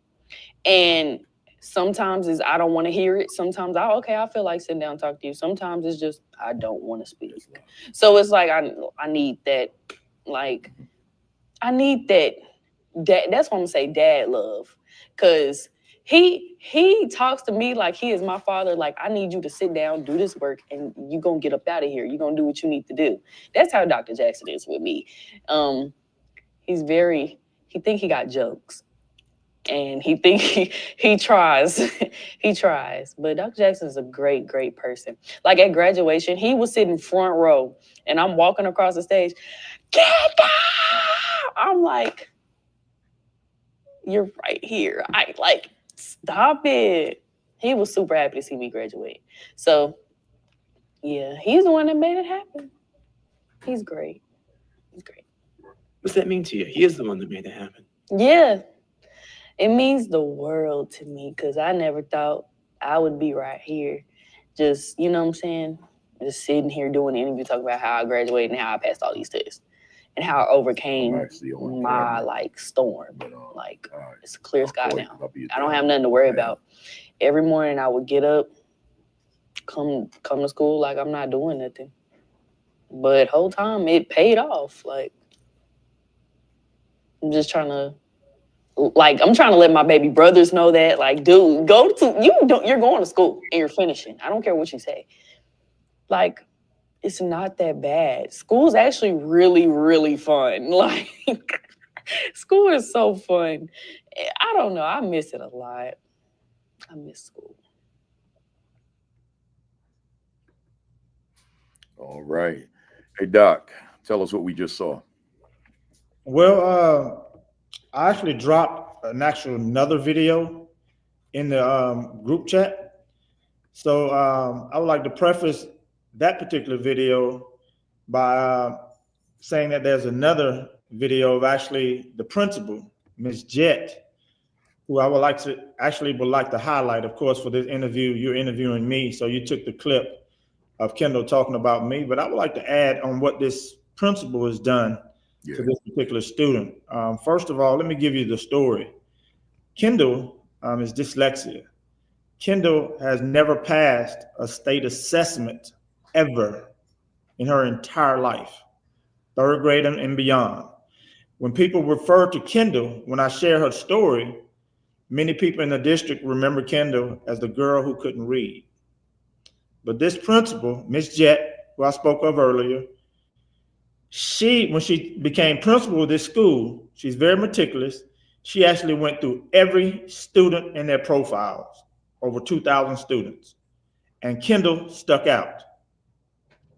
And sometimes I don't want to hear it. Sometimes I feel like sitting down and talk to you. Sometimes it's just I don't want to speak. So it's like I need that, that's what I'm gonna say, dad love. Cause he talks to me like he is my father. Like, I need you to sit down, do this work, and you gonna get up out of here. You're gonna do what you need to do. That's how Dr. Jackson is with me. He think he got jokes. And he think he tries. He tries. But Dr. Jackson is a great, great person. Like, at graduation, he was sitting front row and I'm walking across the stage. Get down! I'm like, you're right here. Stop it. He was super happy to see me graduate. So yeah, he's the one that made it happen. He's great. What's that mean to you? He is the one that made it happen. Yeah. It means the world to me because I never thought I would be right here. Just, you know what I'm saying? Just sitting here doing an interview talking about how I graduated and how I passed all these tests and how I overcame my storm. It's a clear sky now. I don't have nothing to worry about. Every morning I would get up, come to school like I'm not doing nothing. But whole time it paid off. I'm just trying to let my baby brothers know that, dude, you're going to school and you're finishing. I don't care what you say. It's not that bad. School's actually really, really fun. School is so fun. I don't know. I miss it a lot. I miss school. All right. Hey, Doc, tell us what we just saw. Well, I actually dropped another video in the group chat. So I would like to preface that particular video by saying that there's another video of actually the principal, Ms. Jett, who I would like to highlight. Of course, for this interview, you're interviewing me, so you took the clip of Kendall talking about me, but I would like to add on what this principal has done to this particular student. First of all, let me give you the story. Kendall is dyslexia. Kendall has never passed a state assessment ever in her entire life, 3rd grade and beyond. When people refer to Kendall, when I share her story, many people in the district remember Kendall as the girl who couldn't read. But this principal, Ms. Jett, who I spoke of earlier, when she became principal of this school, she's very meticulous. She actually went through every student in their profiles, over 2,000 students. And Kendall stuck out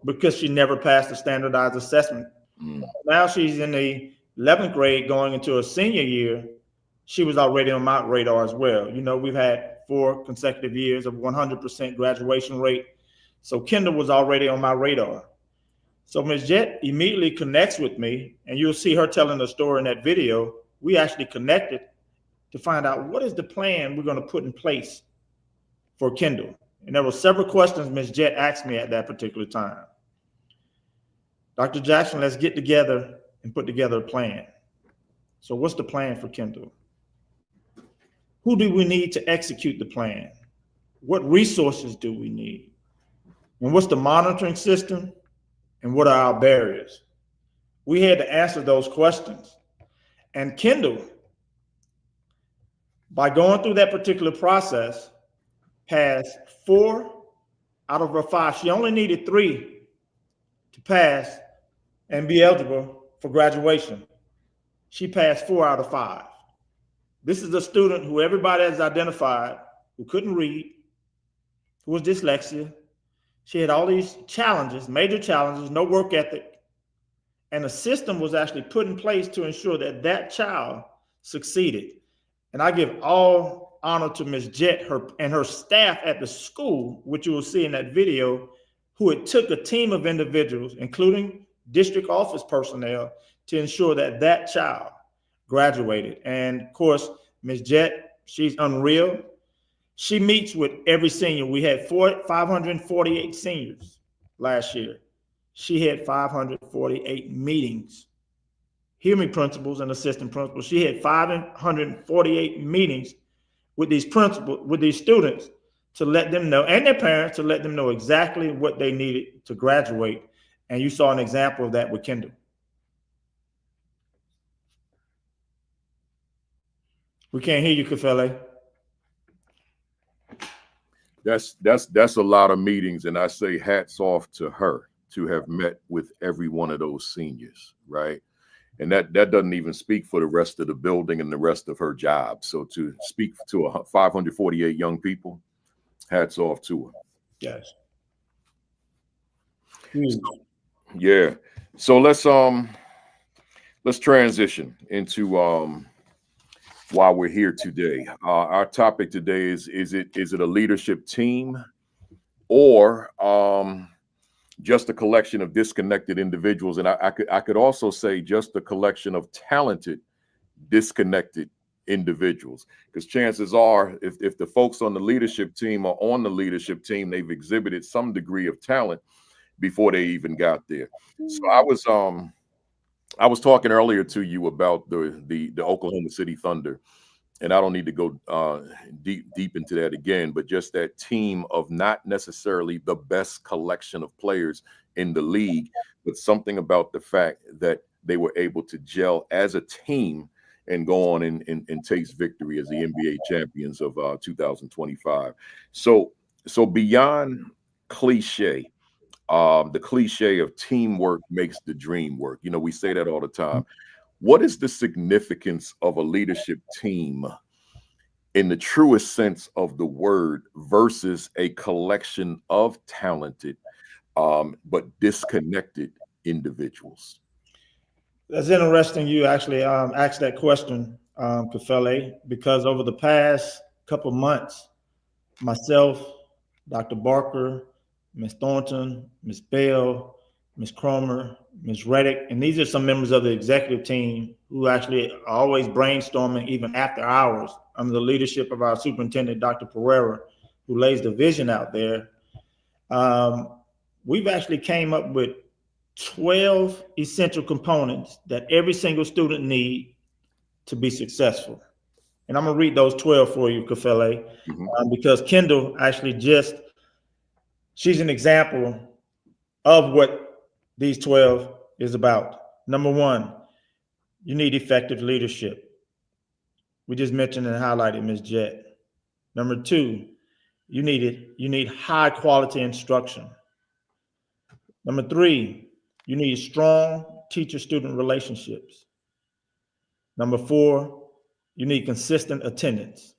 because she never passed a standardized assessment. Now she's in the 11th grade going into a senior year. She was already on my radar as well. You know, we've had 4 consecutive years of 100% graduation rate. So Kendall was already on my radar. So Ms. Jett immediately connects with me, and you'll see her telling the story in that video. We actually connected to find out what is the plan we're going to put in place for Kendall. And there were several questions Ms. Jett asked me at that particular time. Dr. Jackson, let's get together and put together a plan. So what's the plan for Kendall? who do we need to execute the plan? What resources do we need? And what's the monitoring system? And what are our barriers? We had to answer those questions. And Kendall, by going through that particular process, passed 4 out of her 5. She only needed 3 to pass and be eligible for graduation. She passed 4 out of 5. This is a student who everybody has identified who couldn't read, who was dyslexia. She had all these challenges, major challenges, no work ethic. And a system was actually put in place to ensure that that child succeeded. And I give all honor to Ms. Jett and her staff at the school, which you will see in that video, who it took a team of individuals, including district office personnel, to ensure that that child graduated. And of course, Ms. Jett, she's unreal. She meets with every senior. We had 548 seniors last year. She had 548 meetings. Hear me, principals and assistant principals. She had 548 meetings with these principals, with these students, to let them know, and their parents, to let them know exactly what they needed to graduate. And you saw an example of that with Kendall. We can't hear you, Kafele. That's a lot of meetings, and I say hats off to her to have met with every one of those seniors, right? And that doesn't even speak for the rest of the building and the rest of her job. So to speak to 548 young people, hats off to her. Yes. Yeah. So let's transition into why we're here today. Our topic today is it a leadership team or just a collection of disconnected individuals? And I could also say just a collection of talented, disconnected individuals, because chances are if the folks on the leadership team are on the leadership team, they've exhibited some degree of talent before they even got there. So I was talking earlier to you about the Oklahoma City Thunder, and I don't need to go deep into that again, but just that team of not necessarily the best collection of players in the league, but something about the fact that they were able to gel as a team and go on and taste victory as the NBA champions of 2025. So beyond cliche, the cliche of teamwork makes the dream work. You know, we say that all the time. What is the significance of a leadership team in the truest sense of the word versus a collection of talented but disconnected individuals? That's interesting you actually asked that question, Kafele, because over the past couple months, myself, Dr. Barker, Ms. Thornton, Ms. Bell, Ms. Cromer, Ms. Reddick, and these are some members of the executive team who actually are always brainstorming even after hours under the leadership of our superintendent, Dr. Pereira, who lays the vision out there. We've actually came up with 12 essential components that every single student need to be successful. And I'm gonna read those 12 for you, Kafele, because Kendall actually she's an example of what these 12 is about. Number 1, you need effective leadership. We just mentioned and highlighted Ms. Jett. Number 2, you need high quality instruction. Number 3, you need strong teacher-student relationships. Number 4, you need consistent attendance.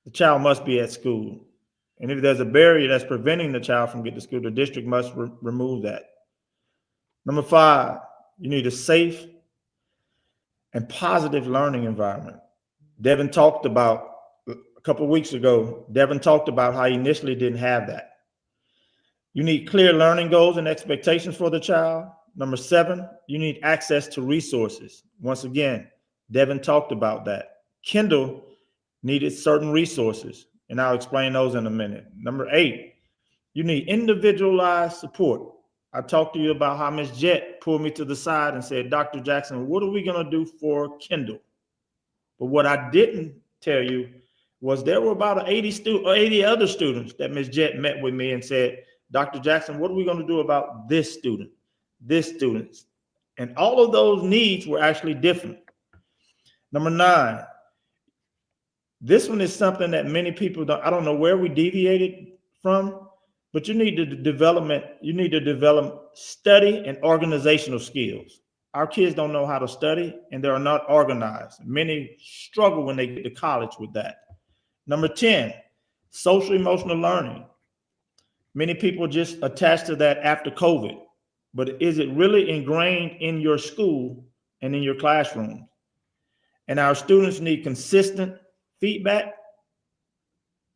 The child must be at school. And if there's a barrier that's preventing the child from getting to school, the district must remove that. Number 5, you need a safe and positive learning environment. Devin talked about, a couple of weeks ago, Devin talked about how he initially didn't have that. You need clear learning goals and expectations for the child. Number 7, you need access to resources. Once again, Devin talked about that. Kendall needed certain resources, and I'll explain those in a minute. Number 8, you need individualized support. I talked to you about how Ms. Jett pulled me to the side and said, Dr. Jackson, what are we gonna do for Kendall? But what I didn't tell you was there were about 80 other students that Ms. Jett met with me and said, Dr. Jackson, what are we going to do about this student, this student? And all of those needs were actually different. Number 9, this one is something that many people don't, I don't know where we deviated from, but you need to develop study and organizational skills. Our kids don't know how to study and they are not organized. Many struggle when they get to college with that. Number 10, social emotional learning. Many people just attach to that after COVID, but is it really ingrained in your school and in your classroom? And our students need consistent feedback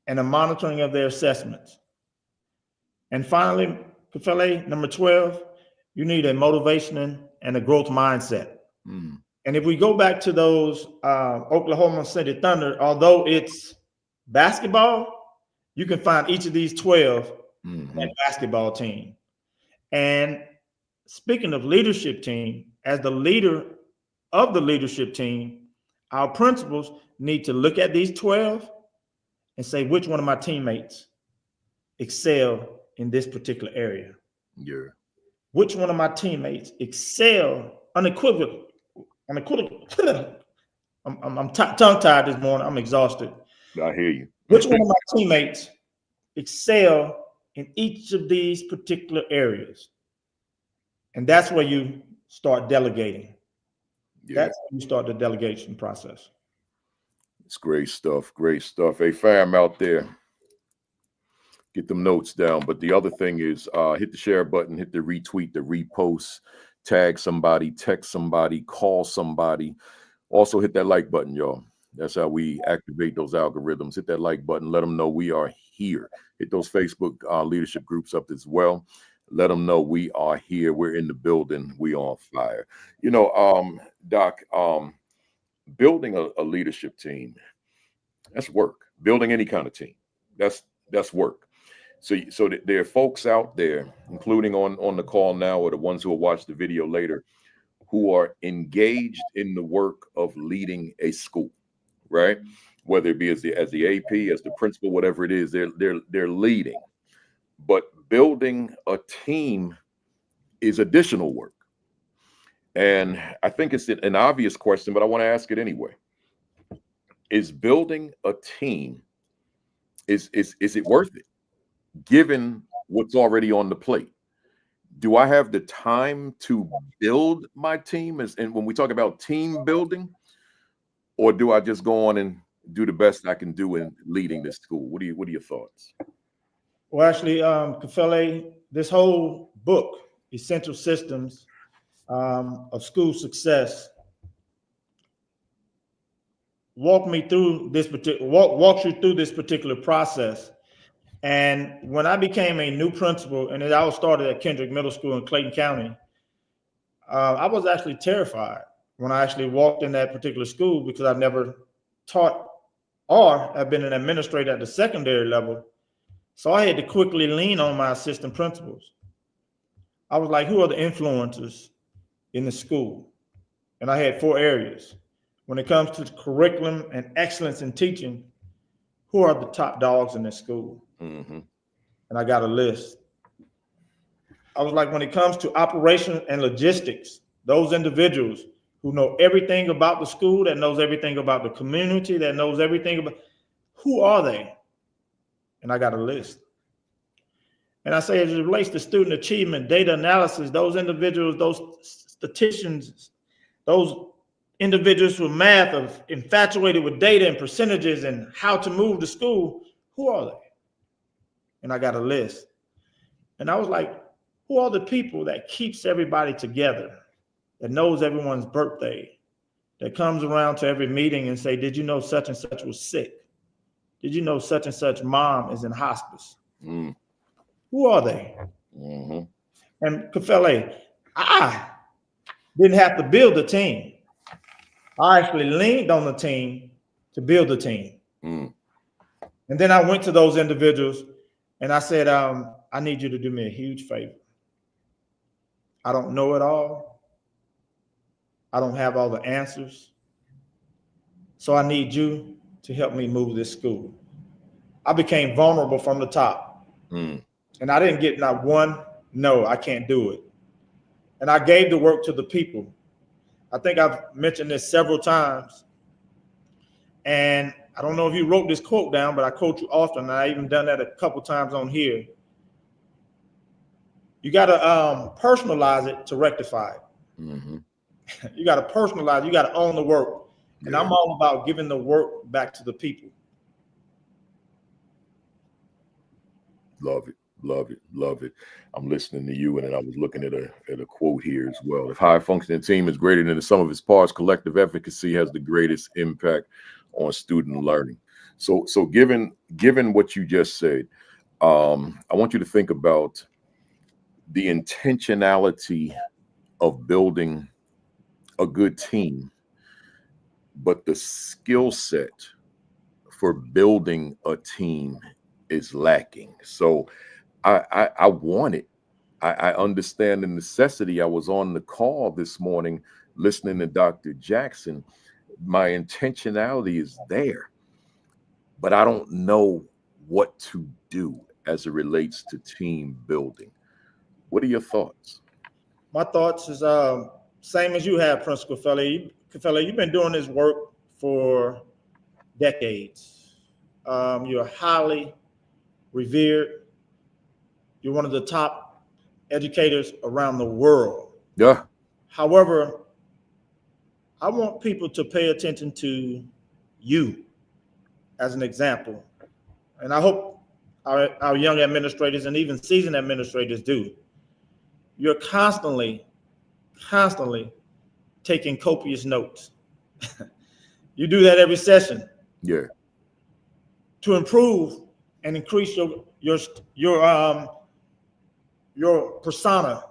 and a monitoring of their assessments. And finally, Kafele, number 12, you need a motivation and a growth mindset. And if we go back to those Oklahoma City Thunder, although it's basketball, you can find each of these 12 in a basketball team. And speaking of leadership team, as the leader of the leadership team, our principals need to look at these 12 and say, which one of my teammates excel in this particular area? Yeah. Which one of my teammates excel unequivocally? I'm tongue-tied this morning. I'm exhausted. I hear you. Which one of my teammates excel in each of these particular areas? And that's where you start delegating. Yeah. That's when you start the delegation process. It's great stuff. Great stuff. Hey, fam out there, get them notes down. But the other thing is hit the share button, hit the retweet, the repost, tag somebody, text somebody, call somebody. Also hit that like button, y'all. That's how we activate those algorithms. Hit that like button. Let them know we are here. Hit those Facebook leadership groups up as well. Let them know we are here. We're in the building. We on fire. You know, Doc, building a leadership team, that's work. Building any kind of team, that's work. So there are folks out there, including on the call now or the ones who will watch the video later, who are engaged in the work of leading a school, right? Whether it be as the AP, as the principal, whatever it is, they're leading. But building a team is additional work. And I think it's an obvious question, but I want to ask it anyway. Is building a team, is it worth it? Given what's already on the plate, do I have the time to build my team? And when we talk about team building, or do I just go on and do the best I can do in leading this school? What are your thoughts? Well, actually, Kafele, this whole book, Essential Systems of School Success, walks you through this particular process. And when I became a new principal, and I was started at Kendrick Middle School in Clayton County, I was actually terrified when I actually walked in that particular school, because I've never taught or I've been an administrator at the secondary level. So I had to quickly lean on my assistant principals. I was like, who are the influencers in the school? And I had 4 areas. When it comes to curriculum and excellence in teaching, who are the top dogs in this school? Mm-hmm. And I got a list. I was like, when it comes to operation and logistics, those individuals who know everything about the school, that knows everything about the community, that knows everything about, who are they? And I got a list. And I say, as it relates to student achievement, data analysis, those individuals, those statisticians, those individuals with math, of infatuated with data and percentages and how to move the school, who are they? And I got a list. And I was like, who are the people that keeps everybody together, that knows everyone's birthday, that comes around to every meeting and say, did you know such and such was sick? Did you know such and such mom is in hospice? Who are they? Mm-hmm. And Kafele, I didn't have to build a team. I actually leaned on the team to build a team. And then I went to those individuals and I said, I need you to do me a huge favor. I don't know it all. I don't have all the answers. So I need you to help me move this school. I became vulnerable from the top. Mm. And I didn't get not one, no, I can't do it. And I gave the work to the people. I think I've mentioned this several times. And I don't know if you wrote this quote down, but I quote you often. And I even done that a couple times on here. You got to personalize it to rectify it. Mm-hmm. You got to personalize, you got to own the work. And I'm all about giving the work back to the people. Love it. Love it. Love it. I'm listening to you, and then I was looking at a quote here as well. If high functioning team is greater than the sum of its parts, collective efficacy has the greatest impact on student learning. So given what you just said, I want you to think about the intentionality of building a good team, but the skill set for building a team is lacking. So I want it. I understand the necessity. I was on the call this morning listening to Dr. Jackson. My intentionality is there, but I don't know what to do as it relates to team building. What are your thoughts? My thoughts is same as you have, Principal Kafele. Kafele, you've been doing this work for decades. You're highly revered. You're one of the top educators around the world. Yeah. However, I want people to pay attention to you as an example. And I hope our young administrators and even seasoned administrators do. You're constantly taking copious notes. You do that every session. Yeah. To improve and increase your persona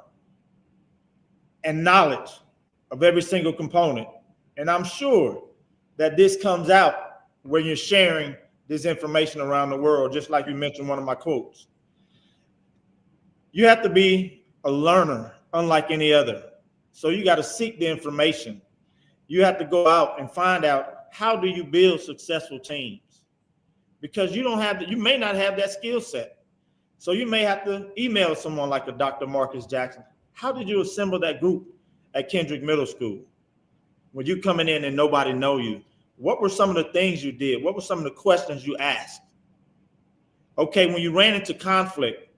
and knowledge of every single component. And I'm sure that this comes out when you're sharing this information around the world, just like you mentioned one of my quotes. You have to be a learner unlike any other. So you got to seek the information. You have to go out and find out, how do you build successful teams? Because you may not have that skill set. So you may have to email someone like a Dr. Marcus Jackson. How did you assemble that group at Kendrick Middle School? When you coming in and nobody know you, what were some of the things you did? What were some of the questions you asked? Okay, when you ran into conflict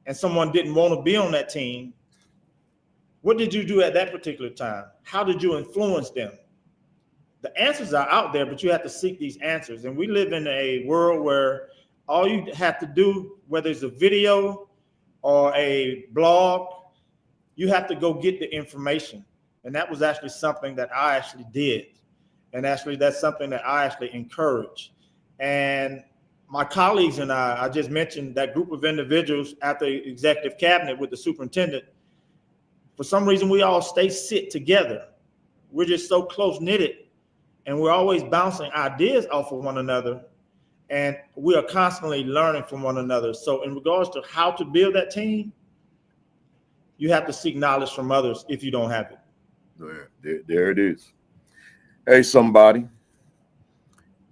and someone didn't want to be on that team, what did you do at that particular time? How did you influence them? The answers are out there, but you have to seek these answers. And we live in a world where all you have to do, whether it's a video or a blog, you have to go get the information. And that was actually something that I actually did. And actually, that's something that I actually encourage. And my colleagues and I just mentioned that group of individuals at the executive cabinet with the superintendent. For some reason, we all sit together. We're just so close knitted, and we're always bouncing ideas off of one another. And we are constantly learning from one another. So in regards to how to build that team, you have to seek knowledge from others if you don't have it. There it is. Hey, somebody,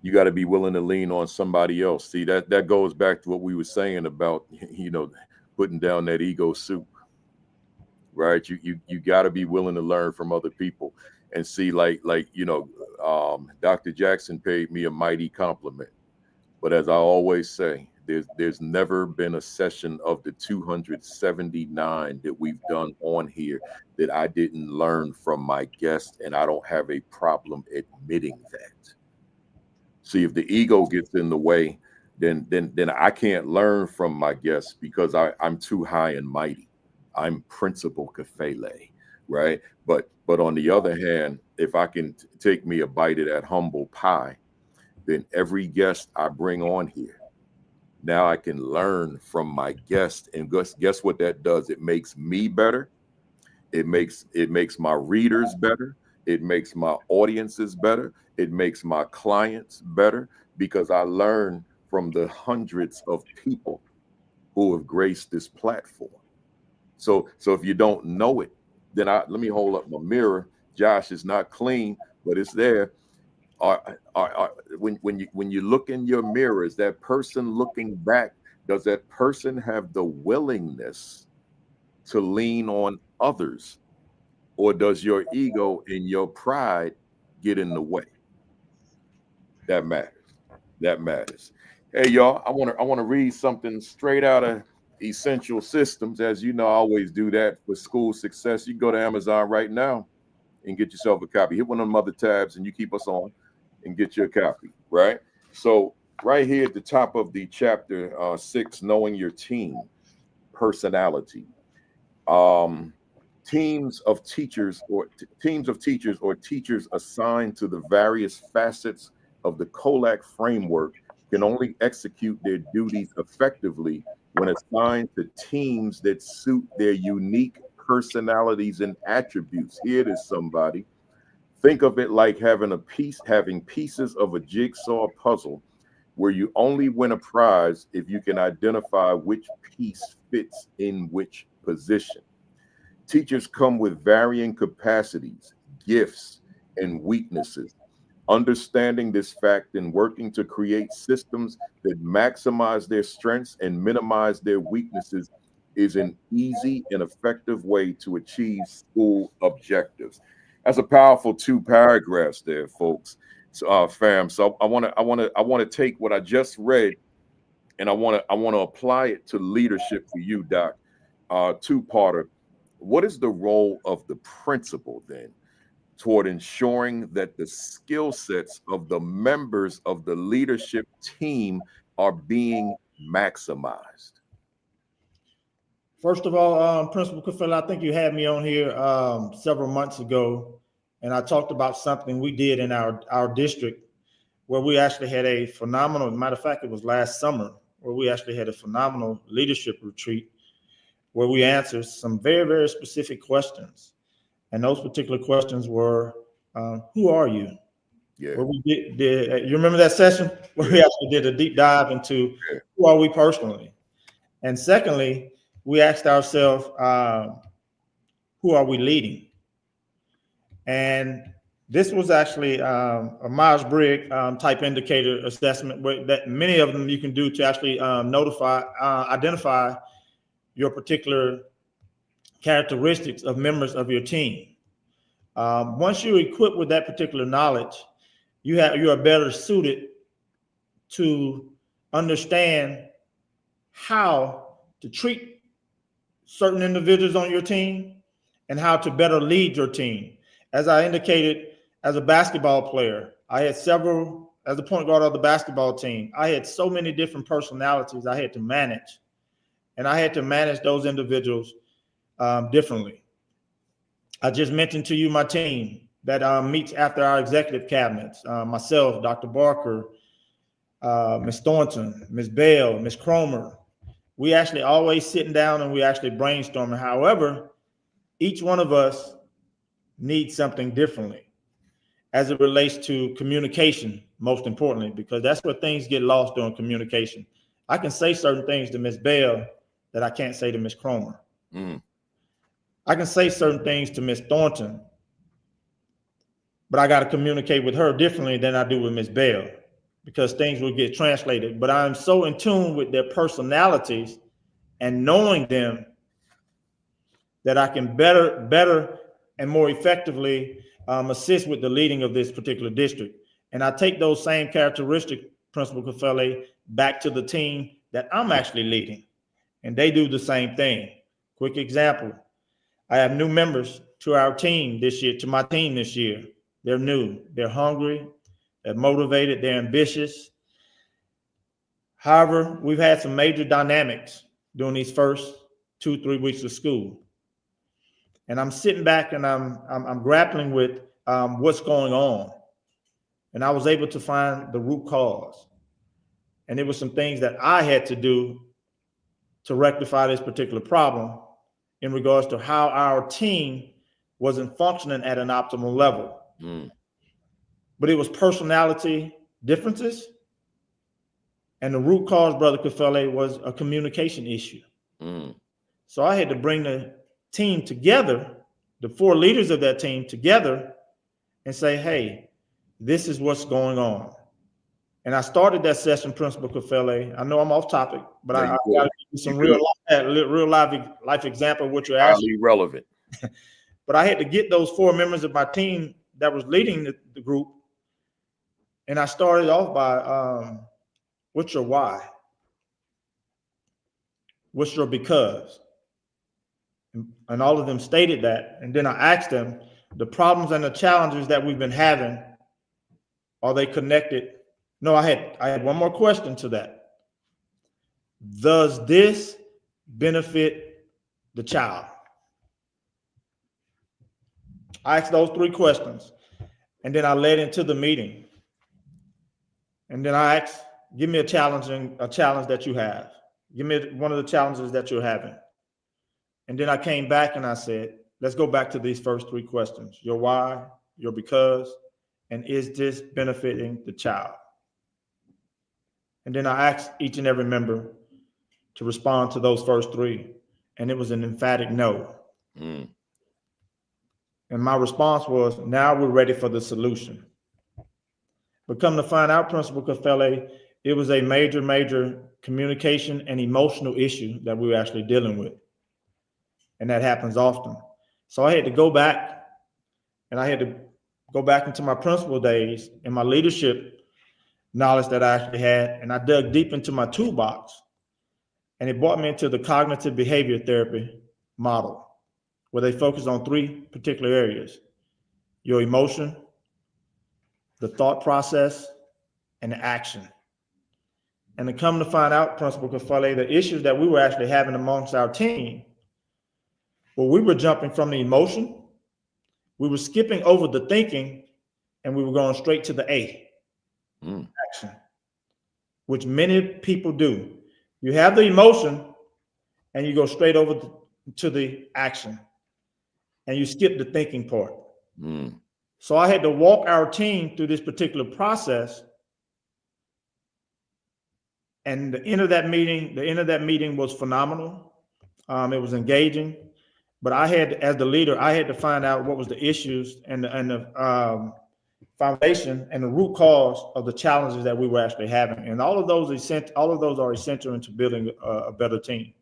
you got to be willing to lean on somebody else. See, that goes back to what we were saying about, putting down that ego soup, right? You got to be willing to learn from other people. And see, Dr. Jackson paid me a mighty compliment. But as I always say, there's never been a session of the 279 that we've done on here that I didn't learn from my guest, and I don't have a problem admitting that. See, if the ego gets in the way, then I can't learn from my guests because I'm too high and mighty. I'm Principal Kafele, right? But on the other hand, if I can take me a bite of that humble pie, then every guest I bring on here, now I can learn from my guest. And guess what that does? It makes me better. It makes my readers better. It makes my audiences better. It makes my clients better, because I learn from the hundreds of people who have graced this platform. So if you don't know it, then let me hold up my mirror. Josh, is not clean, but it's there. When you look in your mirror, is that person looking back? Does that person have the willingness to lean on others, or does your ego and your pride get in the way? That matters. That matters. Hey, y'all, I want to read something straight out of Essential Systems. As you know, I always do that for school success. You can go to Amazon right now and get yourself a copy. Hit one of them other tabs and you keep us on and get your copy, right? So right here at the top of the chapter 6, knowing your team, personality. Teams of teachers or teachers assigned to the various facets of the COLAC framework can only execute their duties effectively when assigned to teams that suit their unique personalities and attributes. Here it is, somebody. Think of it like having pieces of a jigsaw puzzle where you only win a prize if you can identify which piece fits in which position. Teachers come with varying capacities, gifts, and weaknesses. Understanding this fact and working to create systems that maximize their strengths and minimize their weaknesses is an easy and effective way to achieve school objectives. That's a powerful 2 paragraphs there, folks. So, fam. So I want to take what I just read, and I want to apply it to leadership for you, Doc. 2-parter. What is the role of the principal then toward ensuring that the skill sets of the members of the leadership team are being maximized? First of all, Principal Kafele, I think you had me on here several months ago, and I talked about something we did in our district where we actually had a phenomenal, matter of fact, it was last summer, where we actually had a phenomenal leadership retreat where we answered some very, very specific questions. And those particular questions were, who are you? Yeah. Where we did you remember that session where we actually did a deep dive into who are we personally? And secondly, we asked ourselves, who are we leading? And this was actually a Myers-Briggs type indicator assessment that many of them you can do to actually identify your particular characteristics of members of your team. Once you're equipped with that particular knowledge, you are better suited to understand how to treat certain individuals on your team and how to better lead your team. As I indicated, as a basketball player, I had several, as the point guard of the basketball team, I had so many different personalities I had to manage, and I had to manage those individuals differently. I just mentioned to you my team that meets after our executive cabinets, myself, Dr. Barker, Ms. Thornton, Ms. Bell, Ms. Cromer. We actually always sitting down and we actually brainstorming. However, each one of us needs something differently as it relates to communication, most importantly, because that's where things get lost during communication. I can say certain things to Ms. Bell that I can't say to Ms. Cromer. I can say certain things to Ms. Thornton, but I got to communicate with her differently than I do with Ms. Bell because things will get translated. But I'm so in tune with their personalities and knowing them that I can better and more effectively assist with the leading of this particular district. And I take those same characteristics, Principal Kafele, back to the team that I'm actually leading. And they do the same thing. Quick example. I have new members to our team this year, to my team this year. They're new, they're hungry, they're motivated, they're ambitious. However, we've had some major dynamics during these first 2-3 weeks of school. And I'm sitting back and I'm grappling with what's going on. And I was able to find the root cause. And it was some things that I had to do to rectify this particular problem in regards to how our team wasn't functioning at an optimal level. But it was personality differences. And the root cause, Brother Kafele, was a communication issue. So I had to bring the team together, the 4 leaders of that team together, and say, hey, This is what's going on. And I started that session, Principal Kafele. I know I'm off topic, but I got to give you some real life example of what you're asking. Highly relevant. But I had to get those 4 members of my team that was leading the group. And I started off by, what's your why? What's your because? And all of them stated that. And then I asked them, the problems and the challenges that we've been having, are they connected? No, I had one more question to that. Does this benefit the child? I asked those 3 questions, and then I led into the meeting. And then I asked, give me a challenge that you have. Give me one of the challenges that you're having. And then I came back and I said, let's go back to these first 3 questions. Your why, your because, and is this benefiting the child? And then I asked each and every member to respond to those first 3. And it was an emphatic no. And my response was, now we're ready for the solution. But come to find out, Principal Kafele, it was a major communication and emotional issue that we were actually dealing with. And that happens often. So I had to go back, and I had to go back into my principal days and my leadership knowledge that I actually had, and I dug deep into my toolbox, and it brought me into the cognitive behavior therapy model, where they focus on 3 particular areas: your emotion, the thought process, and the action. And to come to find out, Principal Kafele, the issues that we were actually having amongst our team, well, we were jumping from the emotion, we were skipping over the thinking, and we were going straight to the A. Action, which many people do. You have the emotion and you go straight over to the action and you skip the thinking part. So I had to walk our team through this particular process. And the end of that meeting was phenomenal. It was engaging, but I had, as the leader, I had to find out what was the issues and the foundation and the root cause of the challenges that we were actually having. And all of those are essential into building a better team.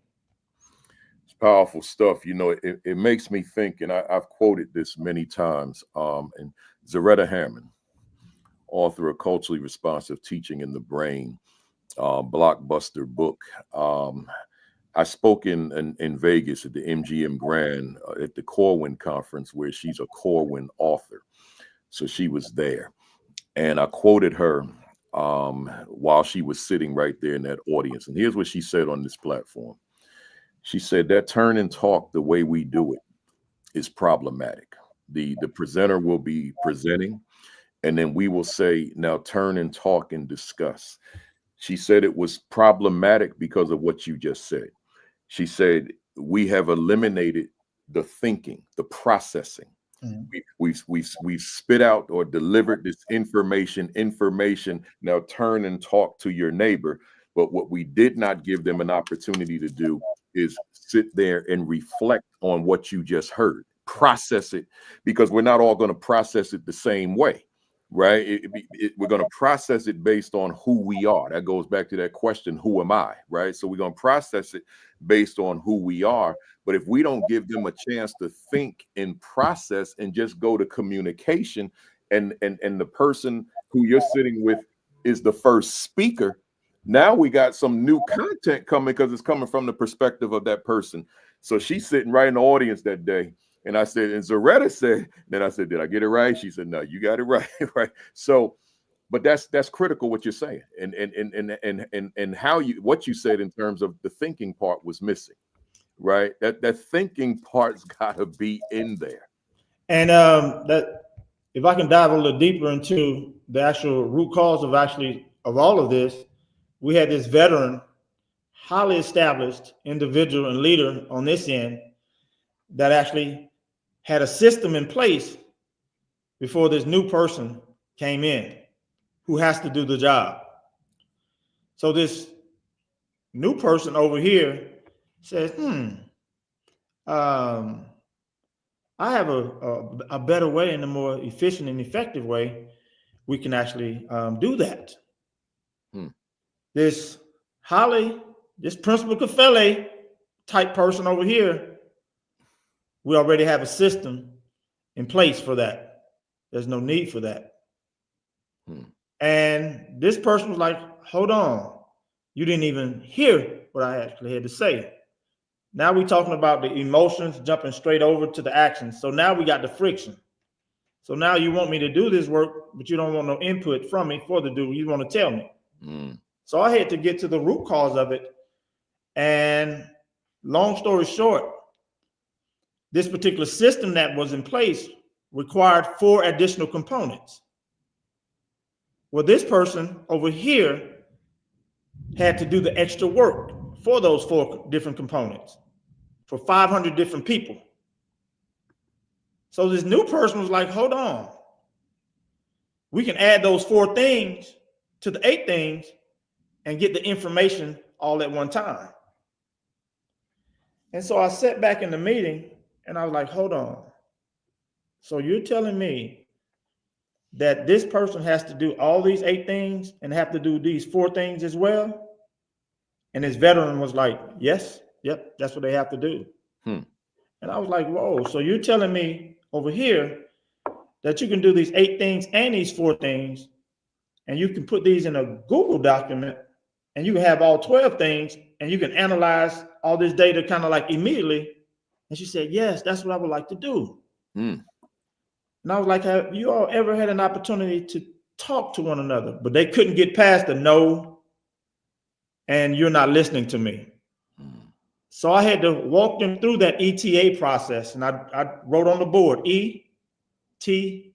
It's powerful stuff. You know, it makes me think, and I've quoted this many times, and Zaretta Hammond, author of Culturally Responsive Teaching in the Brain, blockbuster book. I spoke in Vegas at the MGM Grand at the Corwin Conference, where she's a Corwin author. So she was there, and I quoted her while she was sitting right there in that audience. And here's what she said on this platform. She said that turn and talk the way we do it is problematic. The presenter will be presenting, and then we will say, now turn and talk and discuss. She said it was problematic because of what you just said. She said, we have eliminated the thinking, the processing. We've spit out or delivered this information. Now turn and talk to your neighbor. But what we did not give them an opportunity to do is sit there and reflect on what you just heard, process it, because we're not all going to process it the same way, right? We're going to process it based on who we are. That goes back to that question, who am I, right? So we're going to process it based on who we are. But if we don't give them a chance to think and process and just go to communication, and the person who you're sitting with is the first speaker, now we got some new content coming because it's coming from the perspective of that person. So she's sitting right in the audience that day. And I said, and Zaretta said, then I said, did I get it right? She said, no, you got it right. Right. So, but that's critical what you're saying. And how what you said in terms of the thinking part was missing. Right, that thinking part's got to be in there. And that, if I can dive a little deeper into the actual root cause of all of this, we had this veteran, highly established individual and leader on this end that actually had a system in place before this new person came in who has to do the job. So this new person over here says, I have a better way and a more efficient and effective way we can actually do that. Hmm. This Principal Kafele type person over here, we already have a system in place for that. There's no need for that. Hmm. And this person was like, hold on, you didn't even hear what I actually had to say. Now we're talking about the emotions jumping straight over to the actions. So now we got the friction. So now you want me to do this work, but you don't want no input from me for the do. You want to tell me. So I had to get to the root cause of it. And long story short, this particular system that was in place required 4 additional components. Well, this person over here had to do the extra work for those 4 different components for 500 different people. So this new person was like, hold on. We can add those 4 things to the 8 things and get the information all at one time. And so I sat back in the meeting and I was like, hold on. So you're telling me that this person has to do all these 8 things and have to do these 4 things as well? And this veteran was like, yes, yep, that's what they have to do. And I was like, whoa, so you're telling me over here that you can do these 8 things and these 4 things, and you can put these in a Google document, and you can have all 12 things, and you can analyze all this data kind of like immediately. And she said, yes, that's what I would like to do. And I was like, have you all ever had an opportunity to talk to one another? But they couldn't get past the no, and you're not listening to me. So I had to walk them through that ETA process. And I wrote on the board, ETA.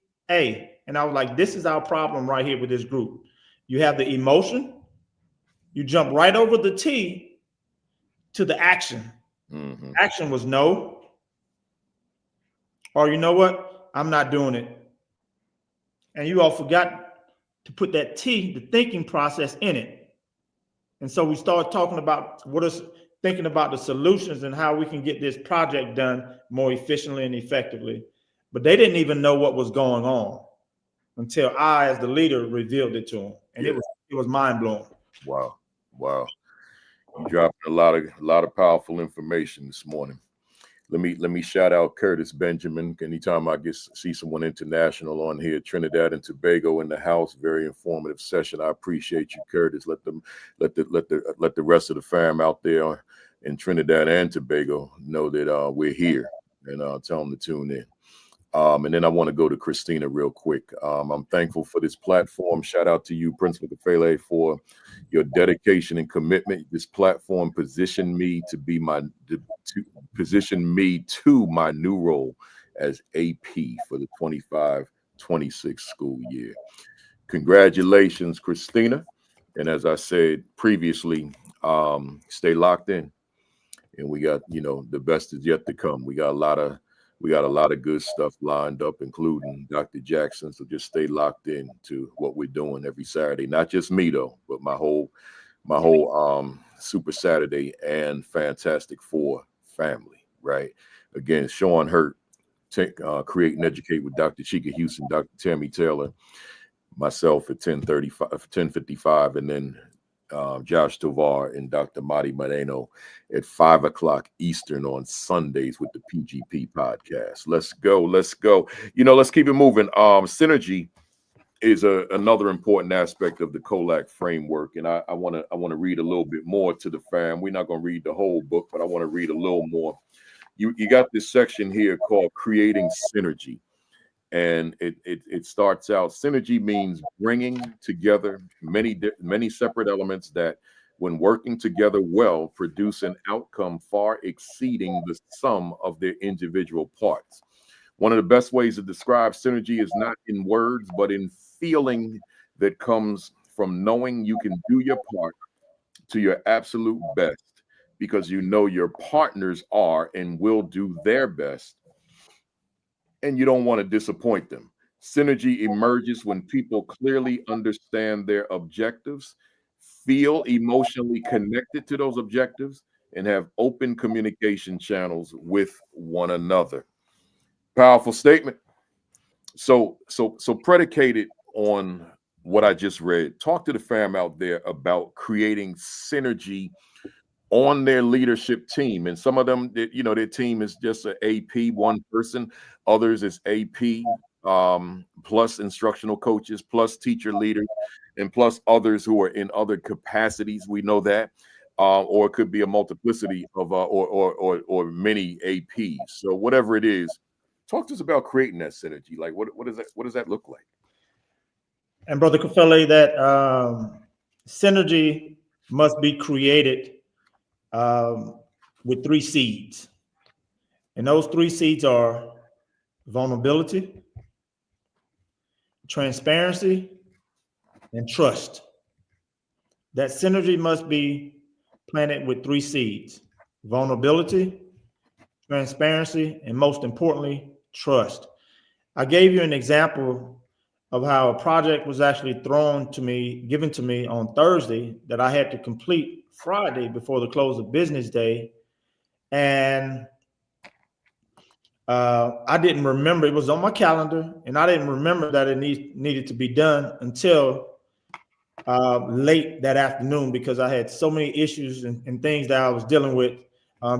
And I was like, this is our problem right here with this group. You have the emotion. You jump right over the T to the action. Action was no. Or you know what? I'm not doing it. And you all forgot to put that T, the thinking process, in it. And so we started talking about thinking about the solutions and how we can get this project done more efficiently and effectively. But they didn't even know what was going on until I, as the leader, revealed it to them. And it was mind-blowing. Wow. You dropped a lot of powerful information this morning. Let me shout out Curtis Benjamin. Anytime I see someone international on here, Trinidad and Tobago in the house, very informative session. I appreciate you, Curtis. Let the rest of the fam out there in Trinidad and Tobago know that we're here, and tell them to tune in. And then I want to go to Christina real quick. I'm thankful for this platform. Shout out to you, Principal Kafele, for your dedication and commitment. This platform positioned me to my new role as AP for the 25-26 school year. Congratulations, Christina. And as I said previously, stay locked in. And we got, the best is yet to come. We got a lot of good stuff lined up, including Dr. Jackson. So just stay locked in to what we're doing every Saturday. Not just me though, but my whole Super Saturday and Fantastic Four family. Right. Again, Sean Hurt, Create and Educate with Dr. Chika Houston, Dr. Tammy Taylor, myself at 10:55, and then Josh Tovar and Dr. Madi Moreno at 5:00 Eastern on Sundays with the PGP podcast. Let's go. Let's keep it moving. Synergy is another important aspect of the COLAC framework, and I want to read a little bit more to the fam. We're not going to read the whole book, but I want to read a little more. You got this section here called Creating Synergy. And it starts out, synergy means bringing together many separate elements that, when working together well, produce an outcome far exceeding the sum of their individual parts. One of the best ways to describe synergy is not in words, but in feeling that comes from knowing you can do your part to your absolute best because you know your partners are and will do their best, and you don't want to disappoint them. Synergy emerges when people clearly understand their objectives, feel emotionally connected to those objectives, and have open communication channels with one another. Powerful statement. So predicated on what I just read. Talk to the fam out there about creating synergy on their leadership team. And some of them, you know, their team is just an AP, one person. Others is AP plus instructional coaches, plus teacher leaders, and plus others who are in other capacities. We know that. Or it could be a multiplicity of or many APs. So whatever it is, talk to us about creating that synergy. Like what does that look like? And Brother Kafele, that synergy must be created with 3 seeds. And those 3 seeds are vulnerability, transparency, and trust. That synergy must be planted with 3 seeds: vulnerability, transparency, and most importantly, trust. I gave you an example of how a project was actually given to me on Thursday that I had to complete Friday before the close of business day. And I didn't remember, it was on my calendar, and I didn't remember that it needed to be done until late that afternoon, because I had so many issues and things that I was dealing with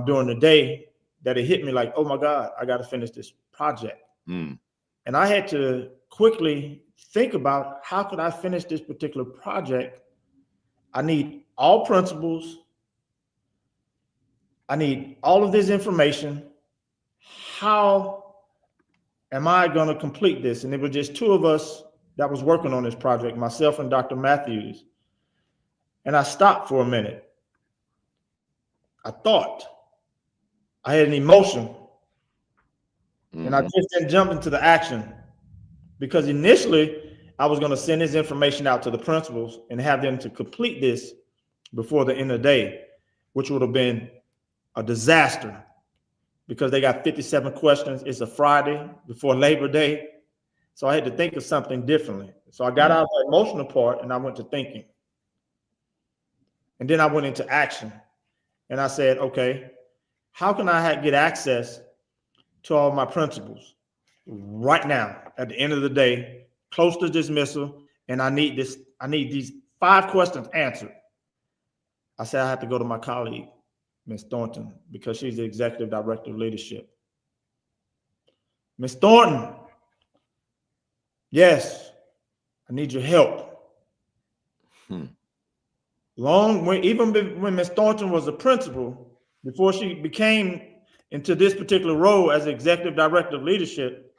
during the day that it hit me like, oh my God, I got to finish this project. And I had to quickly think about, how could I finish this particular project? I need all principles. I need all of this information. How am I going to complete this? And it was just 2 of us that was working on this project, myself and Dr. Matthews. And I stopped for a minute. I thought. I had an emotion. And I just didn't jump into the action, because initially I was going to send this information out to the principals and have them to complete this before the end of the day, which would have been a disaster, because they got 57 questions. It's a Friday before Labor Day. So I had to think of something differently. So I got out of the emotional part and I went to thinking. And then I went into action. And I said, okay, how can I get access to all my principals right now at the end of the day, close to dismissal? And I need these 5 questions answered. I said, I have to go to my colleague, Ms. Thornton, because she's the executive director of leadership. Ms. Thornton, yes, I need your help. Even when Ms. Thornton was a principal, before she became into this particular role as executive director of leadership,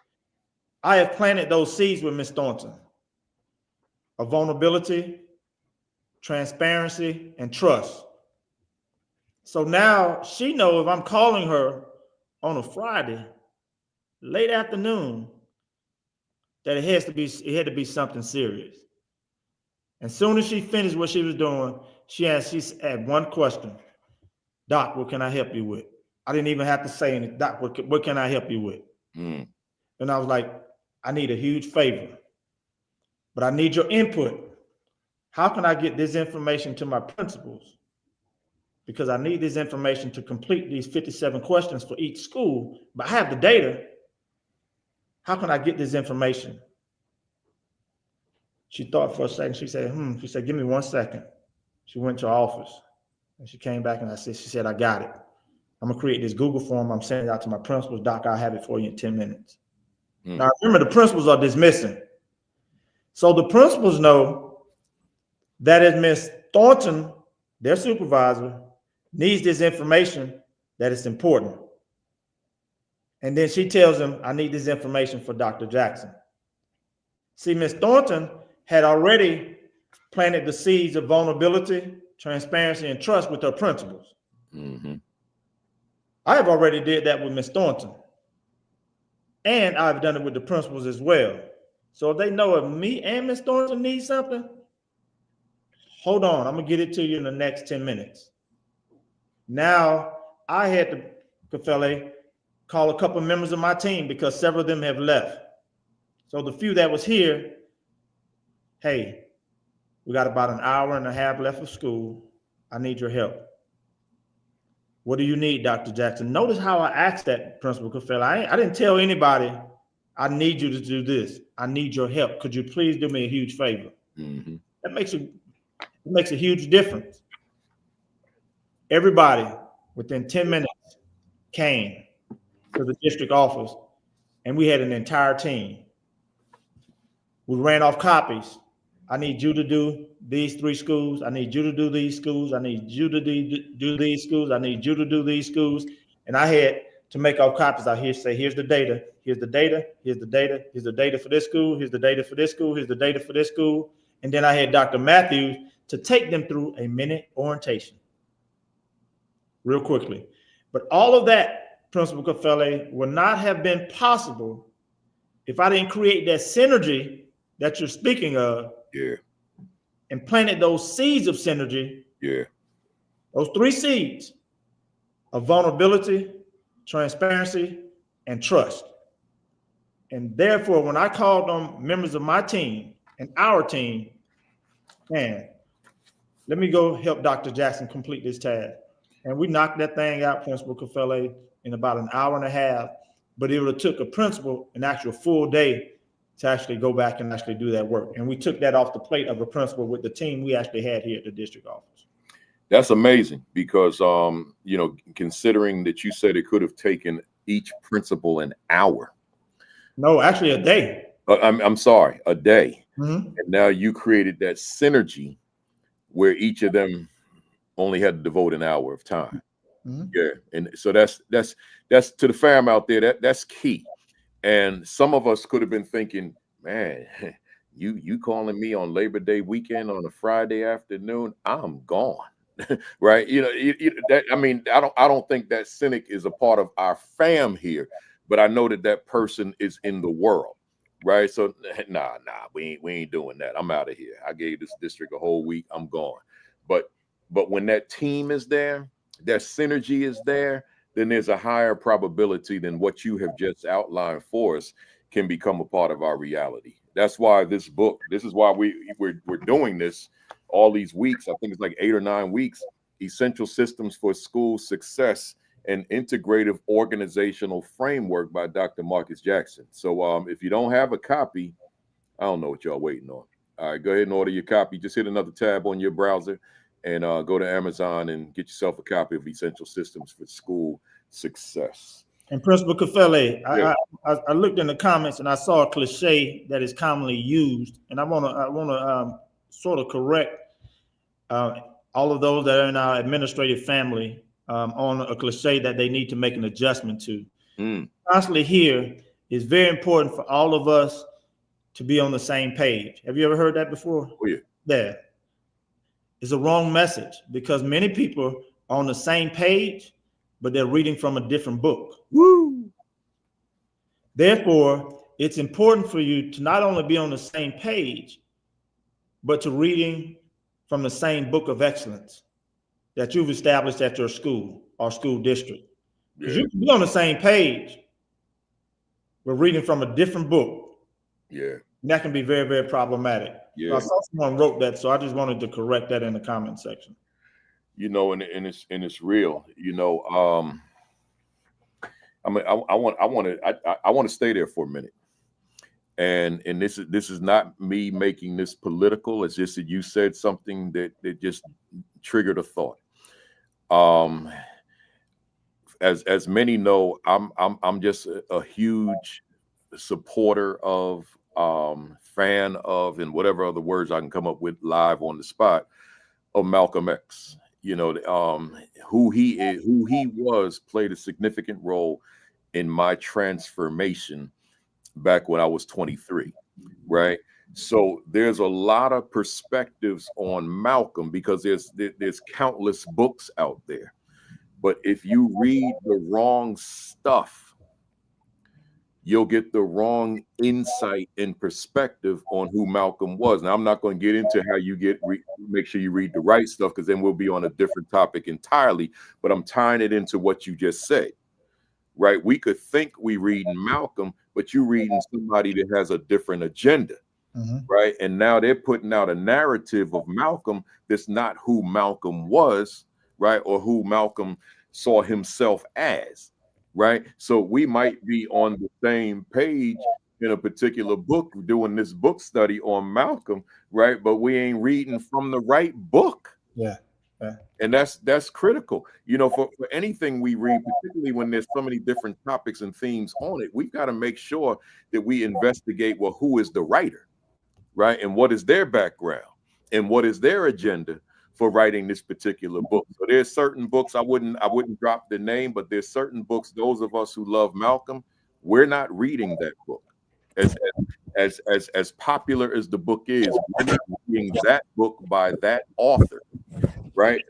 I have planted those seeds with Ms. Thornton of vulnerability, transparency, and trust. So now she knows if I'm calling her on a Friday, late afternoon, that it had to be something serious. As soon as she finished what she was doing, she had one question: Doc, what can I help you with? I didn't even have to say anything. Doc, what can I help you with? And I was like, I need a huge favor, but I need your input. How can I get this information to my principals? Because I need this information to complete these 57 questions for each school, but I have the data. How can I get this information? She thought for a second. She said, She said, give me 1 second. She went to her office and she came back and she said, I got it. I'm gonna create this Google form. I'm sending it out to my principals. Doc, I'll have it for you in 10 minutes. Now, remember, the principals are dismissing. So the principals know that if Ms. Thornton, their supervisor, needs this information, that it's important. And then she tells them, I need this information for Dr. Jackson. See, Ms. Thornton had already planted the seeds of vulnerability, transparency, and trust with her principals. I have already did that with Ms. Thornton. And I've done it with the principals as well. So if they know if me and Ms. Thornton need something, hold on, I'm gonna get it to you in the next 10 minutes. Now, I had to, Kafele, call a couple of members of my team because several of them have left. So the few that was here, hey, we got about an hour and a half left of school. I need your help. What do you need, Dr. Jackson? Notice how I asked that, Principal Kafele. I didn't tell anybody I need you to do this. I need your help. Could you please do me a huge favor? Mm-hmm. That makes a huge difference. Everybody within 10 minutes came to the district office, and we had an entire team. We ran off copies. I need you to do these 3 schools. I need you to do these schools. I need you to do these schools. I need you to do these schools. And I had to make off copies. I here say, here's the data. Here's the data. Here's the data. Here's the data for this school. Here's the data for this school. Here's the data for this school. And then I had Dr. Matthews to take them through a minute orientation real quickly. But all of that, Principal Kafele, would not have been possible if I didn't create that synergy that you're speaking of. Yeah. And planted those seeds of synergy. Yeah. Those 3 seeds of vulnerability, transparency, and trust. And therefore, when I called on members of my team and our team, man, let me go help Dr. Jackson complete this task. And we knocked that thing out, Principal Kafele, in about an hour and a half. But it would have took a principal an actual full day to actually go back and actually do that work. And we took that off the plate of a principal with the team we actually had here at the district office. That's amazing because, you know, considering that you said it could have taken each principal an hour. No, actually a day. I'm sorry, a day. Mm-hmm. And now you created that synergy where each of them only had to devote an hour of time. Mm-hmm. Yeah. And so that's to the fam out there, that's key. And some of us could have been thinking, man, you calling me on Labor Day weekend on a Friday afternoon, I'm gone. Right. You know, I mean, I don't think that cynic is a part of our fam here, but I know that person is in the world. Right. So nah, we ain't doing that. I'm out of here. I gave this district a whole week. I'm gone. But when that team is there, that synergy is there, then there's a higher probability than what you have just outlined for us can become a part of our reality. That's why this book, this is why we're doing this all these weeks. I think it's like 8 or 9 weeks, Essential Systems for School Success, an Integrative Organizational Framework by Dr. Marcus Jackson. So if you don't have a copy, I don't know what y'all waiting on. All right, go ahead and order your copy. Just hit another tab on your browser and go to Amazon and get yourself a copy of Essential Systems for School Success. And Principal Kafele, Yeah. I looked in the comments and I saw a cliche that is commonly used, and I want to sort of correct all of those that are in our administrative family on a cliche that they need to make an adjustment to. Constantly here is very important for all of us to be on the same page. Have you ever heard that before? Oh yeah. There. It's a wrong message because many people are on the same page, but they're reading from a different book. Woo! Therefore, it's important for you to not only be on the same page, but to reading from the same book of excellence that you've established at your school or school district. Because you can be on the same page, but reading from a different book. Yeah. And that can be very, very problematic. Yeah. So I saw someone wrote that, so I just wanted to correct that in the comment section. You know, and it's real. You know, I mean, I want to stay there for a minute, and this is not me making this political. It's just that you said something that just triggered a thought. As many know, I'm just a huge supporter of, fan of, and whatever other words I can come up with live on the spot, of Malcolm X. You know, who he is, who he was, played a significant role in my transformation back when I was 23, right? So there's a lot of perspectives on Malcolm because there's countless books out there. But if you read the wrong stuff, you'll get the wrong insight and perspective on who Malcolm was. Now, I'm not going to get into how you make sure you read the right stuff, because then we'll be on a different topic entirely. But I'm tying it into what you just said, right? We could think we reading Malcolm, but you reading somebody that has a different agenda, right? And now they're putting out a narrative of Malcolm that's not who Malcolm was, right? Or who Malcolm saw himself as. Right. So we might be on the same page, in a particular book, doing this book study on Malcolm, right? But we ain't reading from the right book. Yeah. Yeah. And that's critical. You know, for anything we read, particularly when there's so many different topics and themes on it, we've got to make sure that we investigate, well, who is the writer, right? And what is their background and what is their agenda for writing this particular book. So there's certain books, I wouldn't drop the name, but there's certain books, those of us who love Malcolm, we're not reading that book. As popular as the book is, we're not reading that book by that author, right?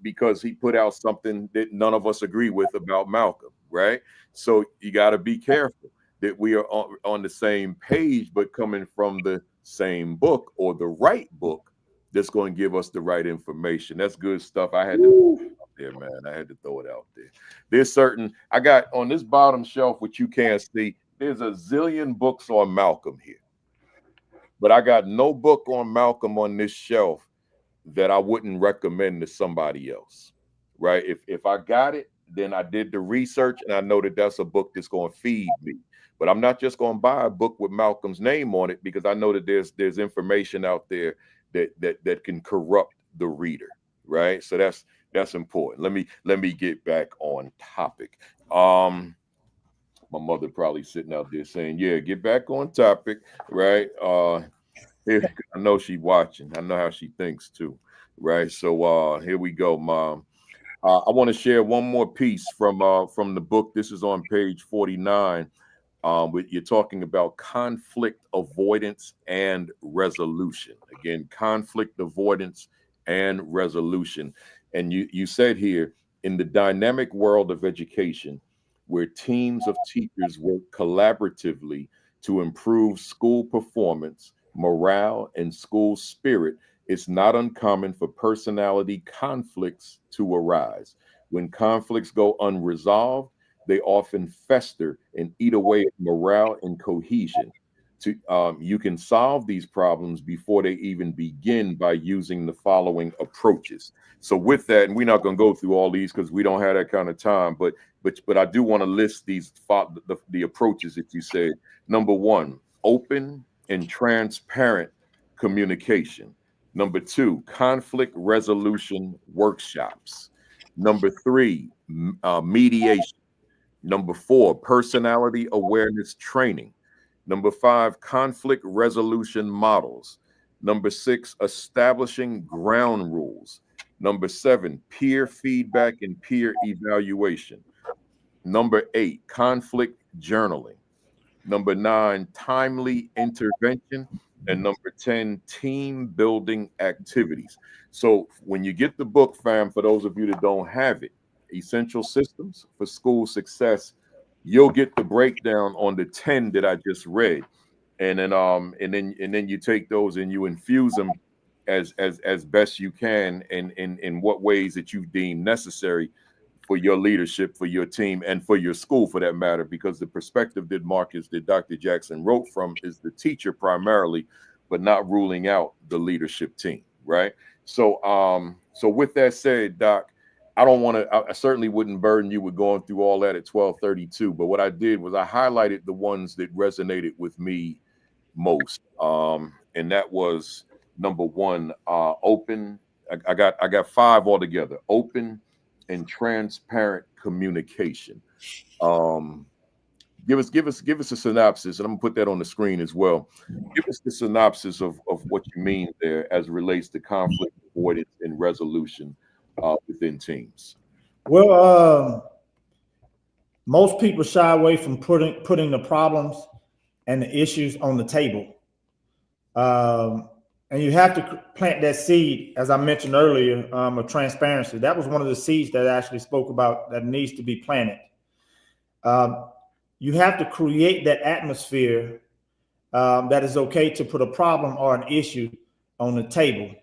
Because he put out something that none of us agree with about Malcolm, right? So you got to be careful that we are on the same page, but coming from the same book or the right book that's going to give us the right information. That's good stuff. I had to throw it out there, man. I had to throw it out there. There's certain, I got on this bottom shelf, which you can't see, there's a zillion books on Malcolm here. But I got no book on Malcolm on this shelf that I wouldn't recommend to somebody else, right? If I got it, then I did the research and I know that that's a book that's going to feed me. But I'm not just going to buy a book with Malcolm's name on it, because I know that there's information out there that can corrupt the reader, right? So that's important. Let me get back on topic. My mother probably sitting out there saying, yeah, get back on topic, right? Here, I know she's watching. I know how she thinks too, right? So here we go, Mom. I want to share one more piece from the book. This is on page 49. You're talking about conflict avoidance and resolution. Again, conflict avoidance and resolution. And you said here, in the dynamic world of education, where teams of teachers work collaboratively to improve school performance, morale, and school spirit, it's not uncommon for personality conflicts to arise. When conflicts go unresolved, they often fester and eat away at morale and cohesion. You can solve these problems before they even begin by using the following approaches. So with that, and we're not going to go through all these because we don't have that kind of time, but I do want to list these the approaches that you said. Number one, open and transparent communication. Number two, conflict resolution workshops. Number three, mediation. Number four, personality awareness training. Number five, conflict resolution models. Number six, establishing ground rules. Number seven, peer feedback and peer evaluation. Number eight, conflict journaling. Number nine, timely intervention. And number 10, team building activities. So when you get the book, fam, for those of you that don't have it, Essential Systems for School Success, you'll get the breakdown on the 10 that I just read. And then you take those and you infuse them as best you can in what ways that you deem necessary for your leadership, for your team, and for your school, for that matter, because the perspective that Dr. Jackson wrote from is the teacher primarily, but not ruling out the leadership team, right? So with that said, Doc, I certainly wouldn't burden you with going through all that at 12:32, but what I did was I highlighted the ones that resonated with me most. And that was number one, open. I got five altogether: open and transparent communication. Give us a synopsis, and I'm gonna put that on the screen as well. Give us the synopsis of what you mean there as it relates to conflict avoidance and resolution within teams. Well, most people shy away from putting the problems and the issues on the table. And you have to plant that seed, as I mentioned earlier, of transparency. That was one of the seeds that I actually spoke about that needs to be planted. You have to create that atmosphere that is okay to put a problem or an issue on the table.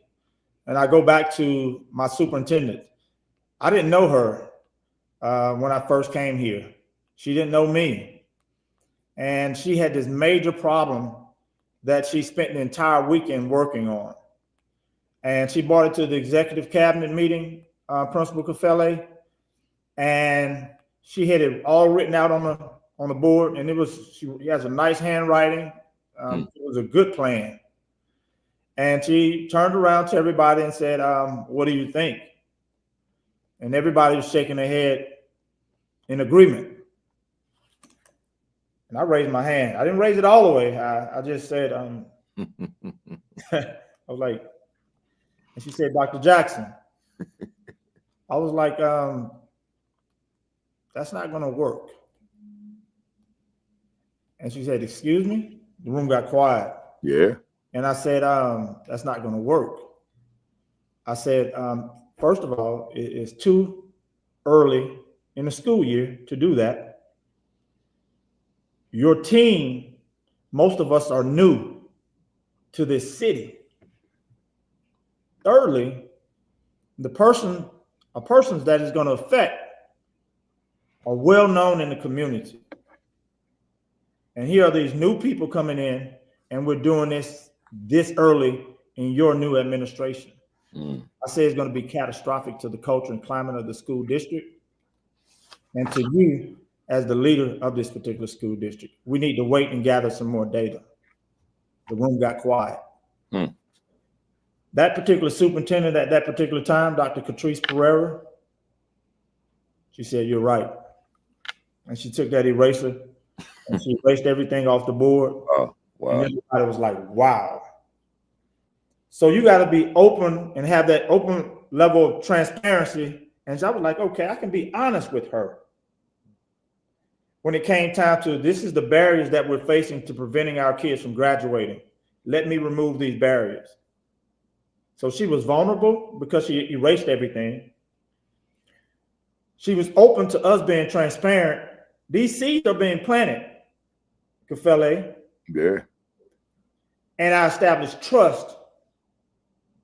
And I go back to my superintendent. I didn't know her when I first came here. She didn't know me. And she had this major problem that she spent the entire weekend working on. And she brought it to the executive cabinet meeting, Principal Kafele, and she had it all written out on the board, and she has a nice handwriting. It was a good plan. And she turned around to everybody and said, what do you think? And everybody was shaking their head in agreement. And I raised my hand. I didn't raise it all the way. I just said, I was like, and she said, Dr. Jackson. I was like, that's not going to work. And she said, excuse me? The room got quiet. Yeah. And I said, that's not going to work. I said, first of all, it's too early in the school year to do that. Your team, most of us are new to this city. Thirdly, persons that is going to affect are well known in the community. And here are these new people coming in, and we're doing this early in your new administration. I say it's going to be catastrophic to the culture and climate of the school district and to you as the leader of this particular school district. We need to wait and gather some more data. The room got quiet. That particular superintendent at that particular time, Dr. Catrice Pereira, she said, you're right. And she took that eraser and she erased everything off the board. Wow. And everybody was like, wow. So you got to be open and have that open level of transparency. And so I was like, okay, I can be honest with her. When it came time to, this is the barriers that we're facing to preventing our kids from graduating. Let me remove these barriers. So she was vulnerable because she erased everything. She was open to us being transparent. These seeds are being planted, Kafele. Yeah. And I established trust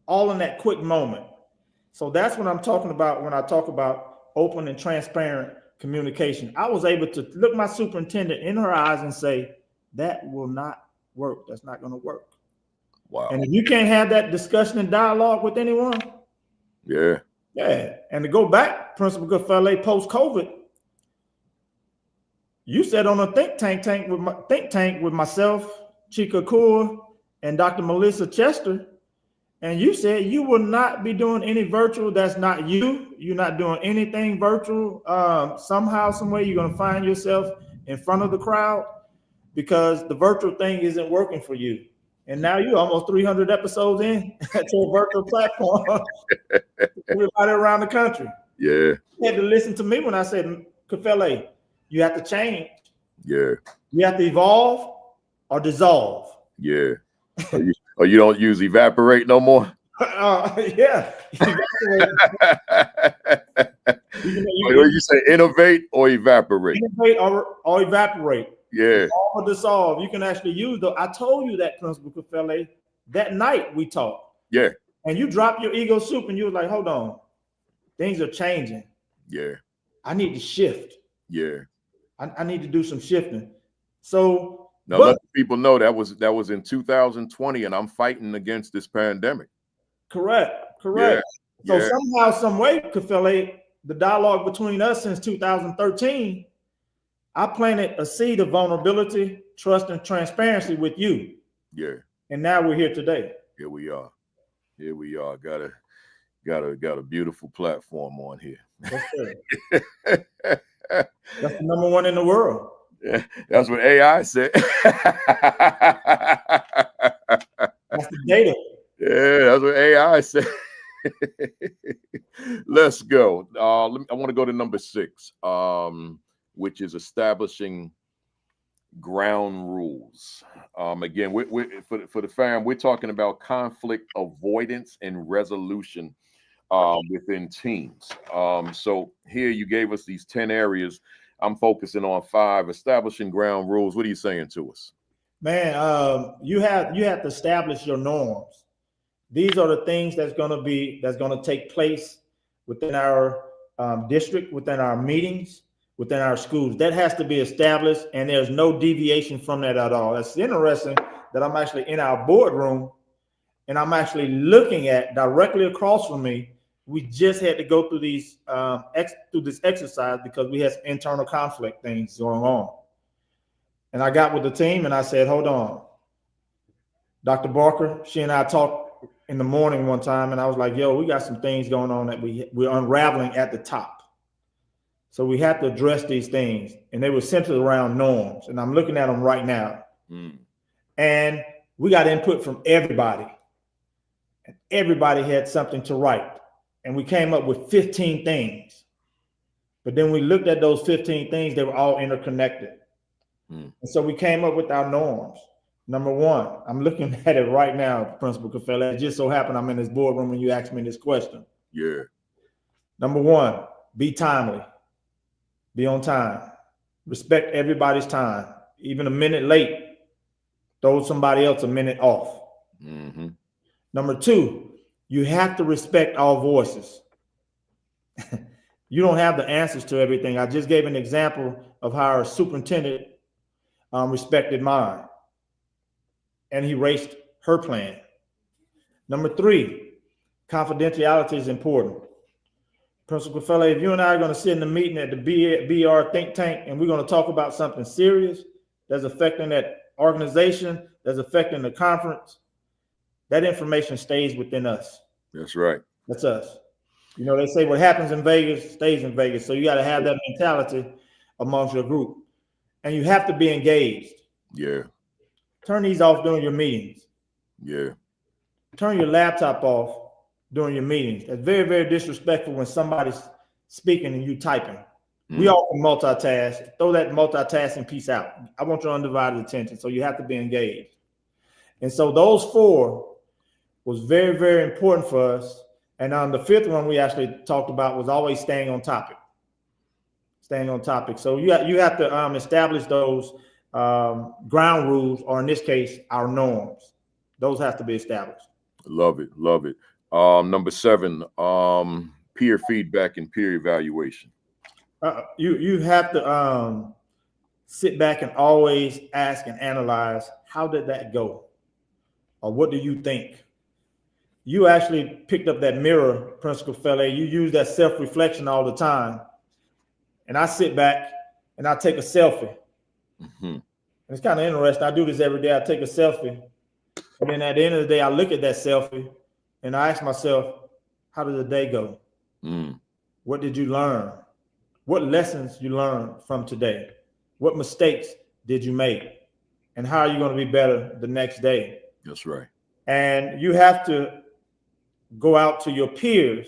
all in that quick moment. So that's what I'm talking about when I talk about open and transparent communication. I was able to look my superintendent in her eyes and say, that will not work. That's not going to work. Wow. And if you can't have that discussion and dialogue with anyone. Yeah. Yeah. And to go back, Principal Kafele, post-COVID, you sat on a think tank with myself, Chika Kaur, and Dr. Melissa Chester. And you said you will not be doing any virtual. That's not you. You're not doing anything virtual. Somehow, some way, you're going to find yourself in front of the crowd because the virtual thing isn't working for you. And now you're almost 300 episodes in to a virtual platform. Everybody around the country. Yeah. You had to listen to me when I said, Kafele, you have to change. Yeah. You have to evolve or dissolve. Yeah. Or you don't use evaporate no more? Yeah. You say innovate or evaporate? Innovate or evaporate. Yeah. Or dissolve. You can actually use I told you that, Principal Kafele, that night we talked. Yeah. And you dropped your ego soup and you were like, hold on. Things are changing. Yeah. I need to shift. Yeah. I need to do some shifting. So now let people know that was in 2020, and I'm fighting against this pandemic. Correct. Yeah. So somehow, some way, Kafele, the dialogue between us since 2013, I planted a seed of vulnerability, trust, and transparency with you. Yeah. And now we're here today. Here we are. Got a beautiful platform on here. That's the number one in the world. Yeah, that's what AI said. That's the data. Yeah, that's what AI said. Let's go. I want to go to number 6, which is establishing ground rules. Again, for the fam, we're talking about conflict avoidance and resolution within teams. So here you gave us these 10 areas. I'm focusing on 5, establishing ground rules. What are you saying to us? Man, you have to establish your norms. These are the things that's going to take place within our district, within our meetings, within our schools. That has to be established, and there's no deviation from that at all. It's interesting that I'm actually in our boardroom, and I'm actually looking at directly across from me. We just had to go through this exercise because we had some internal conflict things going on. And I got with the team and I said, hold on. Dr. Barker, she and I talked in the morning one time, and I was like, yo, we got some things going on that we're unraveling at the top. So we have to address these things. And they were centered around norms. And I'm looking at them right now. And we got input from everybody. And everybody had something to write. And we came up with 15 things. But then we looked at those 15 things, they were all interconnected. And so we came up with our norms. Number one, I'm looking at it right now, Principal Kafele. It just so happened I'm in this boardroom when you asked me this question. Yeah. Number one, be timely. Be on time. Respect everybody's time. Even a minute late, throw somebody else a minute off. Number two, you have to respect all voices. You don't have the answers to everything. I just gave an example of how our superintendent respected mine, and he raced her plan. Number three, confidentiality is important. Principal Kafele, if you and I are going to sit in the meeting at the BR think tank and we're going to talk about something serious that's affecting that organization, that's affecting the conference, that information stays within us. That's right. That's us. You know, they say what happens in Vegas stays in Vegas. So you got to have that mentality amongst your group. And you have to be engaged. Yeah. Turn these off during your meetings. Yeah. Turn your laptop off during your meetings. That's very, very disrespectful when somebody's speaking and you typing. We all can multitask. Throw that multitasking piece out. I want your undivided attention. So you have to be engaged. And so those four was very, very important for us. And on the fifth one we actually talked about was always staying on topic. Staying on topic. So you have to establish those ground rules, or in this case, our norms. Those have to be established. Love it. Love it. Number 7, peer feedback and peer evaluation. You have to sit back and always ask and analyze, how did that go? Or what do you think? You actually picked up that mirror, Principal Kafele. You use that self-reflection all the time. And I sit back and I take a selfie. It's kind of interesting. I do this every day. I take a selfie. And then at the end of the day, I look at that selfie and I ask myself, how did the day go? What did you learn? What lessons you learned from today? What mistakes did you make? And how are you going to be better the next day? That's right. And you have to go out to your peers,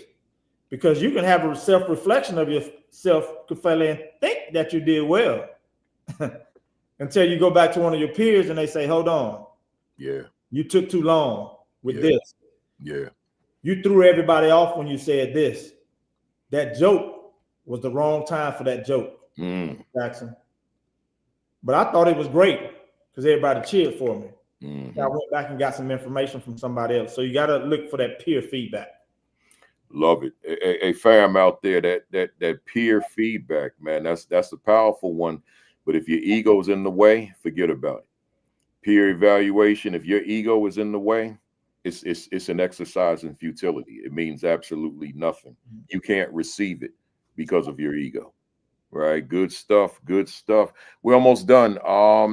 because you can have a self-reflection of yourself, Kafele, and think that you did well until you go back to one of your peers and they say, hold on. Yeah. You took too long with this. Yeah. You threw everybody off when you said this. That joke was the wrong time for that joke, Jackson. But I thought it was great because everybody cheered for me. I went back and got some information from somebody else. So you got to look for that peer feedback. Love it. A fam out there, that peer feedback, man, that's a powerful one. But if your ego's in the way, forget about it. Peer evaluation, if your ego is in the way, it's an exercise in futility. It means absolutely nothing. You can't receive it because of your ego. Right. Good stuff. Good stuff. We're almost done.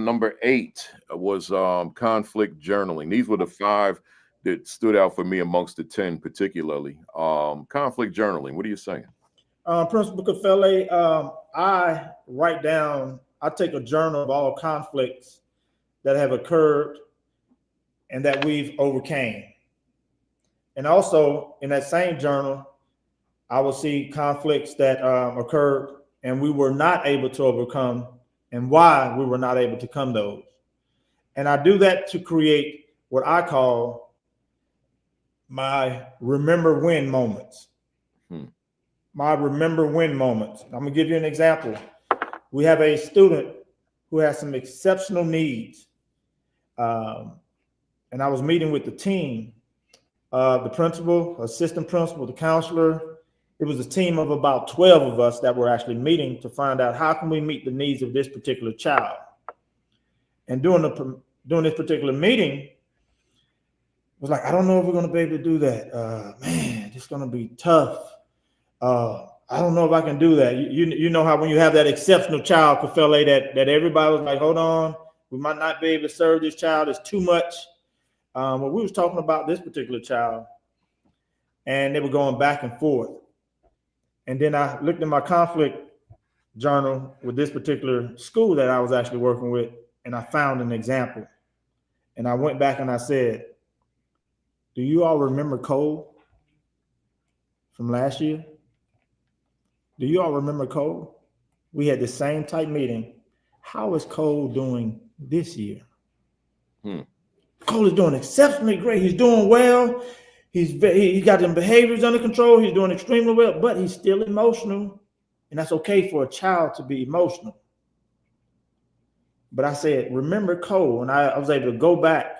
Number 8 was conflict journaling. These were the 5 that stood out for me amongst the 10 particularly. Conflict journaling. What are you saying? Principal Kafele, I take a journal of all conflicts that have occurred and that we've overcame. And also in that same journal, I will see conflicts that occurred and we were not able to overcome, and why we were not able to come those. And I do that to create what I call my remember when moments. My remember when moments. I'm gonna give you an example. We have a student who has some exceptional needs. And I was meeting with the team, the principal, assistant principal, the counselor. It was a team of about 12 of us that were actually meeting to find out how can we meet the needs of this particular child. And during this particular meeting, it was like, I don't know if we're going to be able to do that. Man, it's going to be tough. I don't know if I can do that. You know how when you have that exceptional child, Kafele, that everybody was like, hold on, We might not be able to serve this child. It's too much. But we was talking about this particular child, and they were going back and forth. And then I looked at my conflict journal with this particular school that I was actually working with, and I found an example. And I went back and I said, do you all remember Cole from last year? Do you all remember Cole? We had the same type meeting. How is Cole doing this year? Cole is doing exceptionally great. He's doing well. He got them behaviors under control. He's doing extremely well, but he's still emotional. And that's okay for a child to be emotional. But I said, remember Cole. And I was able to go back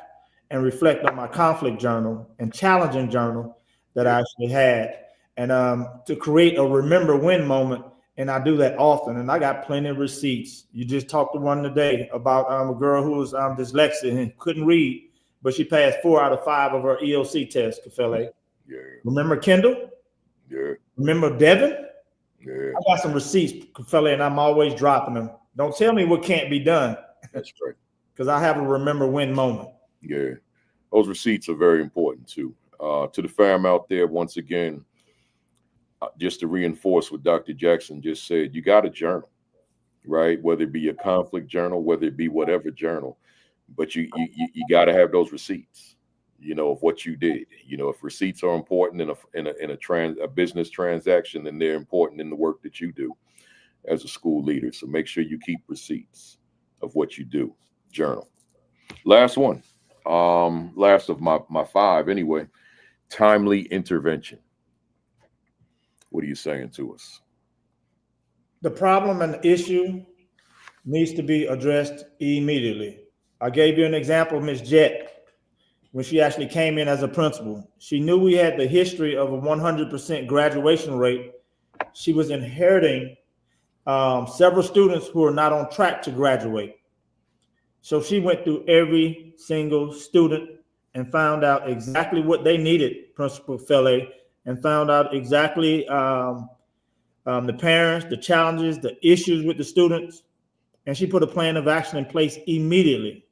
and reflect on my conflict journal and challenging journal that I actually had. And to create a remember when moment. And I do that often. And I got plenty of receipts. You just talked to one today about a girl who was dyslexic and couldn't read, but she passed 4 out of 5 of her EOC test, Kafele. Yeah. Remember Kendall? Yeah. Remember Devin? Yeah. I got some receipts, Kafele, and I'm always dropping them. Don't tell me what can't be done. That's right. Because I have a remember when moment. Yeah. Those receipts are very important too. To the fam out there, once again, just to reinforce what Dr. Jackson just said, you got a journal, right? Whether it be a conflict journal, whether it be whatever journal, but you got to have those receipts, of what you did. If receipts are important in a business transaction, then they're important in the work that you do as a school leader. So make sure you keep receipts of what you do. Journal. Last one, last of my 5 anyway. Timely intervention. What are you saying to us? The problem and the issue needs to be addressed immediately. I gave you an example of Ms. Jett when she actually came in as a principal. She knew we had the history of a 100% graduation rate. She was inheriting several students who are not on track to graduate. So she went through every single student and found out exactly what they needed, Principal Kafele, and found out exactly the parents, the challenges, the issues with the students. And she put a plan of action in place immediately.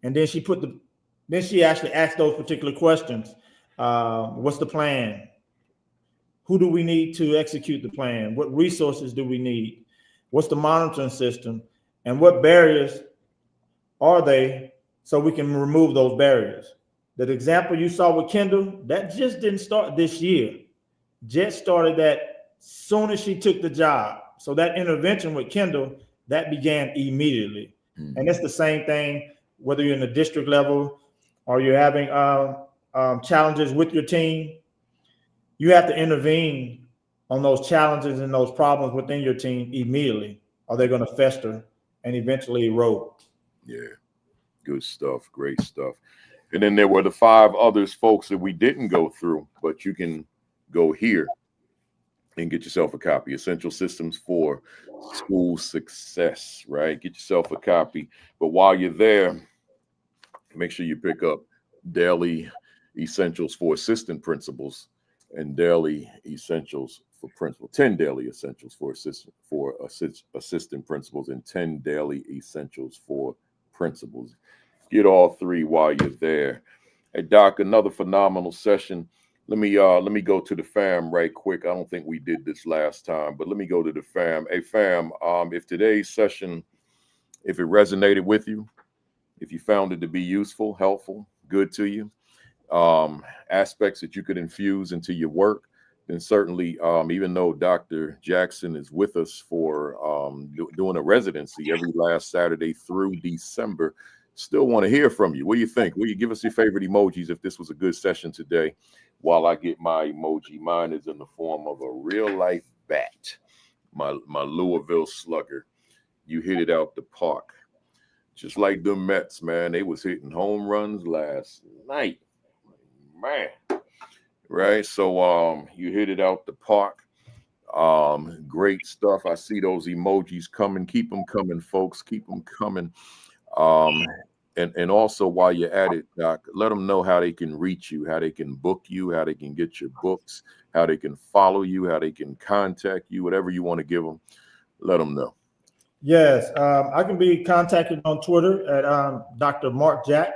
And then she actually asked those particular questions. What's the plan? Who do we need to execute the plan? What resources do we need? What's the monitoring system? And what barriers are they so we can remove those barriers? That example you saw with Kendall, that just didn't start this year. Jet started that soon as she took the job. So that intervention with Kendall, that began immediately. Mm-hmm. And it's the same thing, whether you're in the district level or you're having challenges with your team. You have to intervene on those challenges and those problems within your team immediately, or they're going to fester and eventually erode. Yeah, good stuff, great stuff. And then there were the 5 others, folks, that we didn't go through, but you can go here and get yourself a copy. Essential Systems for School Success, right? Get yourself a copy. But while you're there, make sure you pick up Daily Essentials for Assistant Principals and Daily Essentials for Principals. 10 Daily Essentials for Assistant Principals and 10 Daily Essentials for Principals. Get all 3 while you're there. Hey, Doc, another phenomenal session. Let me go to the fam right quick. I don't think we did this last time, but let me go to the fam. Hey, fam, if today's session, if it resonated with you, if you found it to be useful, helpful, good to you, aspects that you could infuse into your work, then certainly, even though Dr. Jackson is with us for doing a residency every last Saturday through December, still want to hear from you. What do you think? Will you give us your favorite emojis if this was a good session today? While I get my emoji, mine is in the form of a real life bat, my Louisville Slugger. You hit it out the park, just like the Mets, man. They was hitting home runs last night, man. Right, so you hit it out the park. Great stuff. I see those emojis coming. Keep them coming, folks. Keep them coming. And also while you're at it, Doc, let them know how they can reach you, how they can book you, how they can get your books, how they can follow you, how they can contact you, whatever you want to give them. Let them know. Yes, I can be contacted on Twitter at Dr. Mark Jack.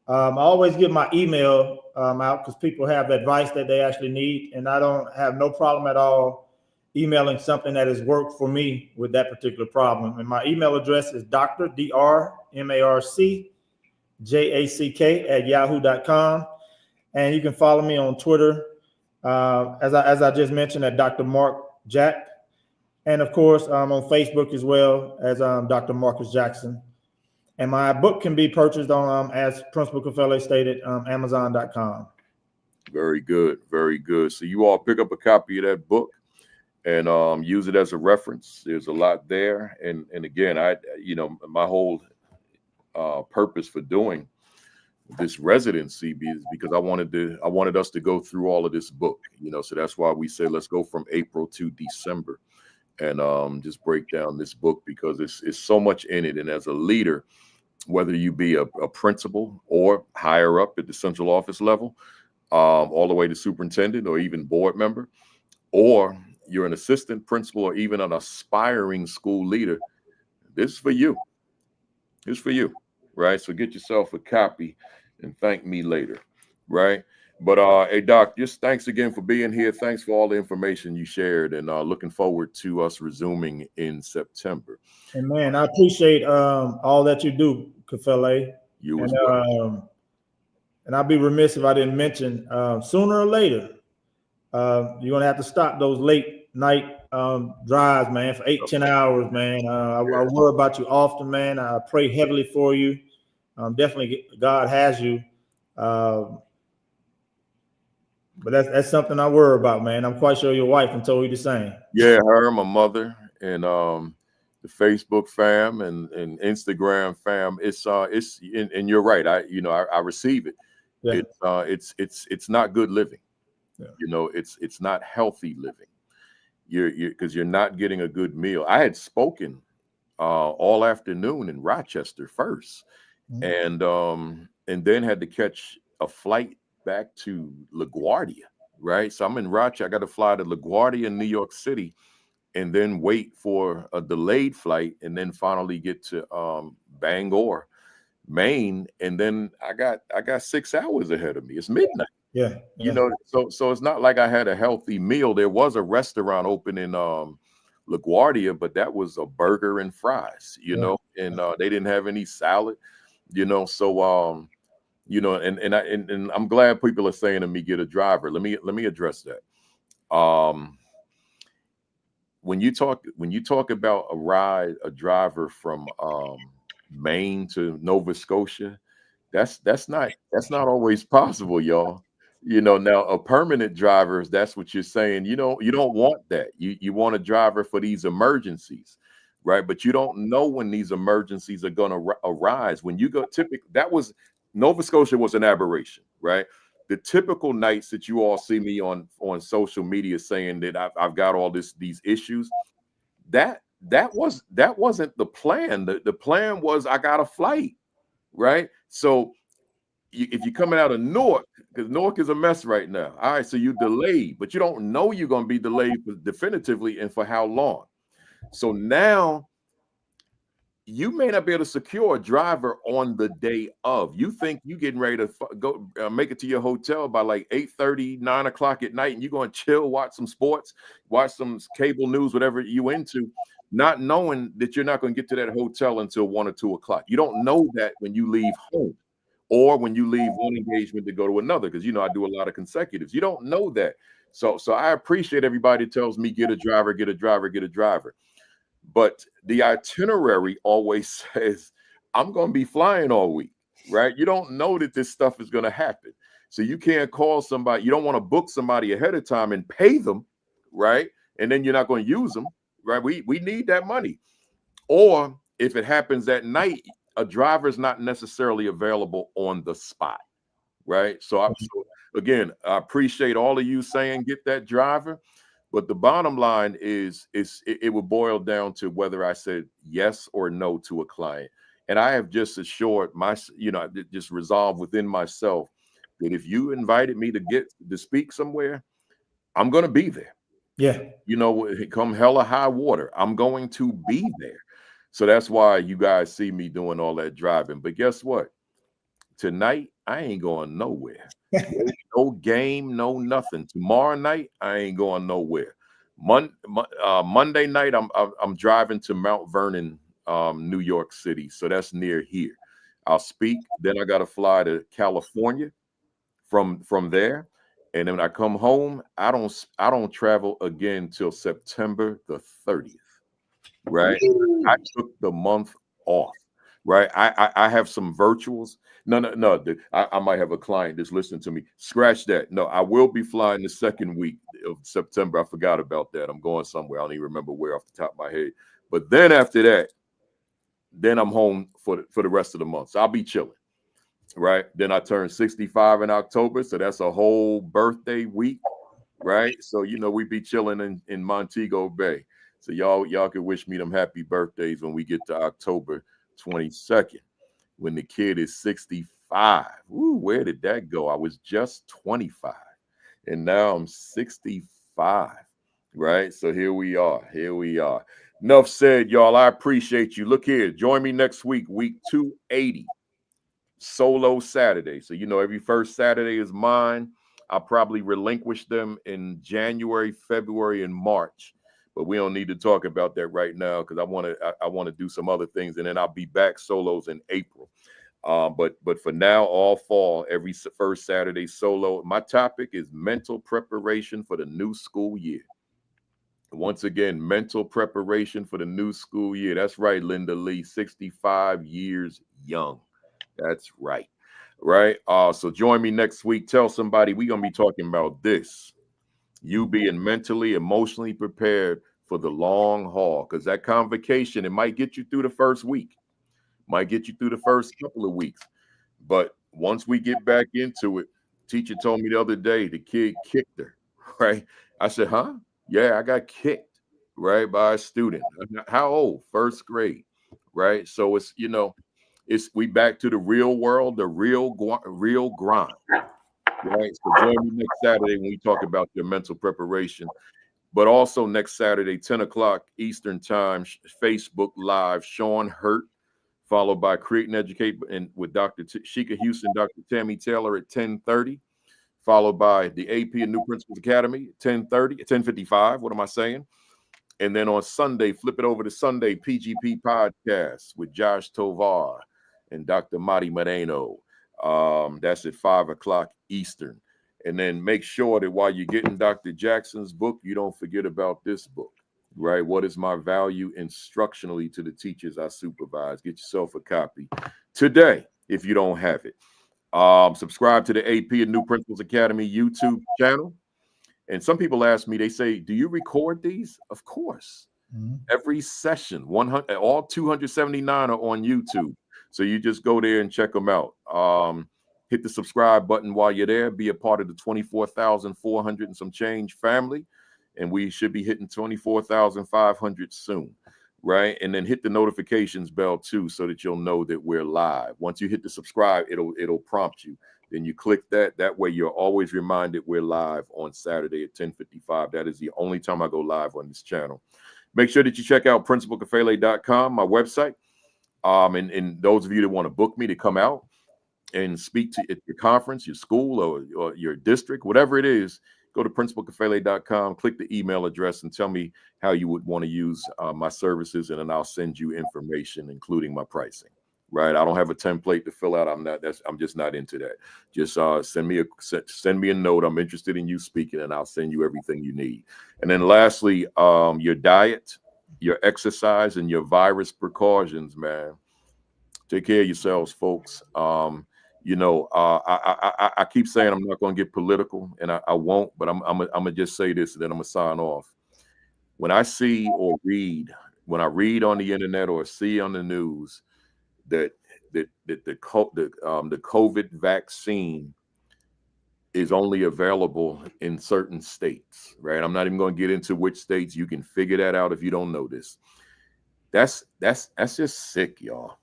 I always give my email out because people have advice that they actually need, and I don't have no problem at all emailing something that has worked for me with that particular problem. And my email address is drmarkjack@yahoo.com. And you can follow me on Twitter, as I just mentioned, at Dr. Mark Jack. And of course, on Facebook as well as Dr. Marcus Jackson. And my book can be purchased on, as Principal Kafele stated, Amazon.com. Very good, very good. So you all pick up a copy of that book and use it as a reference. There's a lot there, and again, my whole purpose for doing this residency is because I wanted us to go through all of this book. So that's why we say let's go from April to December and just break down this book because it's so much in it. And as a leader, whether you be a principal or higher up at the central office level, all the way to superintendent or even board member, or you're an assistant principal or even an aspiring school leader, this is for you. It's for you, right? So get yourself a copy and thank me later, right? But hey, Doc, just thanks again for being here. Thanks for all the information you shared, and looking forward to us resuming in September. And man, I appreciate all that you do, Kafele. You as well. And I'd be remiss if I didn't mention sooner or later, you're gonna have to stop those late night drives, man, for 8-10 hours, man. I worry about you often, man. I pray heavily for you. Definitely, God has you. But that's something I worry about, man. I'm quite sure your wife can tell you the same. Yeah, her, my mother, and the Facebook fam and Instagram fam. It's and you're right. I receive it. Yeah. It's not good living. Yeah. It's not healthy living. Because you're not getting a good meal. I had spoken all afternoon in Rochester first, and then had to catch a flight back to LaGuardia, right? So I'm in Rochester. I got to fly to LaGuardia in New York City, and then wait for a delayed flight, and then finally get to Bangor, Maine, and then I got 6 hours ahead of me. It's midnight. Yeah. So it's not like I had a healthy meal. There was a restaurant open in LaGuardia, but that was a burger and fries, and they didn't have any salad, so and I'm glad people are saying to me, get a driver. Let me address that. When you talk about a driver from Maine to Nova Scotia, that's not always possible, y'all. Now a permanent driver, that's what you're saying. You don't want that. You want a driver for these emergencies, right? But you don't know when these emergencies are going to arise. When you go, Nova Scotia was an aberration, right? The typical nights that you all see me on social media saying that I've got all these issues, that wasn't the plan. The plan was I got a flight, right? So if you're coming out of Newark, because Newark is a mess right now. All right, so you delayed, but you don't know you're going to be delayed definitively and for how long. So now you may not be able to secure a driver on the day of. You think you're getting ready to go make it to your hotel by like 8:30, 9 o'clock at night, and you're going to chill, watch some sports, watch some cable news, whatever you into, not knowing that you're not going to get to that hotel until 1 or 2 o'clock. You don't know that when you leave home or when you leave one engagement to go to another, because I do a lot of consecutives. You don't know that. So I appreciate everybody that tells me get a driver, get a driver, get a driver. But the itinerary always says, I'm going to be flying all week, right? You don't know that this stuff is going to happen. So you can't call somebody. You don't want to book somebody ahead of time and pay them, right? And then you're not going to use them, right? We need that money. Or if it happens at night, a driver is not necessarily available on the spot, right? So again, I appreciate all of you saying get that driver. But the bottom line is it will boil down to whether I said yes or no to a client. And I have just assured just resolved within myself that if you invited me to speak somewhere, I'm going to be there. Yeah. Come hell or high water, I'm going to be there. So that's why you guys see me doing all that driving. But guess what? Tonight, I ain't going nowhere. No game, no nothing. Tomorrow night, I ain't going nowhere. Monday night, I'm driving to Mount Vernon, New York City. So that's near here. I'll speak. Then I got to fly to California from there. And then when I come home, I don't travel again till September the 30th. Right? I took the month off. Right? I have some virtuals. No. I might have a client that's listening to me. Scratch that. No, I will be flying the second week of September. I forgot about that. I'm going somewhere. I don't even remember where off the top of my head. But then after that, then I'm home for the rest of the month. So I'll be chilling. Right? Then I turn 65 in October. So that's a whole birthday week. Right? So, we be chilling in Montego Bay. So y'all can wish me them happy birthdays when we get to October 22nd, when the kid is 65. Ooh, where did that go? I was just 25 and now I'm 65. Right? So here we are. Enough said, y'all. I appreciate you. Look here. Join me next week, week 280. Solo Saturday. So, every first Saturday is mine. I'll probably relinquish them in January, February, and March. But we don't need to talk about that right now because I want to do some other things, and then I'll be back solos in April. But for now, all fall, every first Saturday solo. My topic is mental preparation for the new school year. Once again, mental preparation for the new school year. That's right, Linda Lee, 65 years young. That's right. Right. So join me next week. Tell somebody we're going to be talking about this. You being mentally, emotionally prepared for the long haul. Because that convocation, it might get you through the first week. Might get you through the first couple of weeks. But once we get back into it, teacher told me the other day the kid kicked her. Right. I said, huh? Yeah, I got kicked. Right. By a student. How old? First grade. Right. So it's, we back to the real world, the real grind. Right. So join me next Saturday when we talk about your mental preparation. But also next Saturday, 10 o'clock Eastern time, Facebook Live, Sean Hurt, followed by Create and Educate and with Dr. Sheikah Houston, Dr. Tammy Taylor at 10:30, followed by the AP and New Principals Academy at 10:55. What am I saying? And then on Sunday, flip it over to Sunday, PGP Podcast with Josh Tovar and Dr. Madi Moreno. That's at 5 o'clock Eastern. And then make sure that while you're getting Dr. Jackson's book, you don't forget about this book, right? What is my value instructionally to the teachers I supervise? Get yourself a copy today if you don't have it. Subscribe to the AP and New Principals Academy YouTube channel. And some people ask me, they say, do you record these? Of course. Mm-hmm. Every session, all 279 are on YouTube. So you just go there and check them out. Hit the subscribe button while you're there. Be a part of the 24,400 and some change family. And we should be hitting 24,500 soon, right? And then hit the notifications bell too, so that you'll know that we're live. Once you hit the subscribe, it'll prompt you. Then you click that. That way you're always reminded we're live on Saturday at 10:55. That is the only time I go live on this channel. Make sure that you check out principalkafele.com, my website. And those of you that want to book me to come out and speak to at your conference, your school, or your district, whatever it is, go to principalkafele.com, click the email address, and tell me how you would want to use my services, and then I'll send you information, including my pricing. Right? I don't have a template to fill out. I'm just not into that. Just send me a note. I'm interested in you speaking, and I'll send you everything you need. And then lastly, your diet, your exercise, and your virus precautions, man. Take care of yourselves, folks. I keep saying I'm not going to get political, and I won't, but I'm gonna just say this, and then I'm gonna sign off. When I see or read, when I read on the internet or see on the news that the COVID vaccine is only available in certain states, right? I'm not even going to get into which states. You can figure that out if you don't know this. That's just sick, y'all.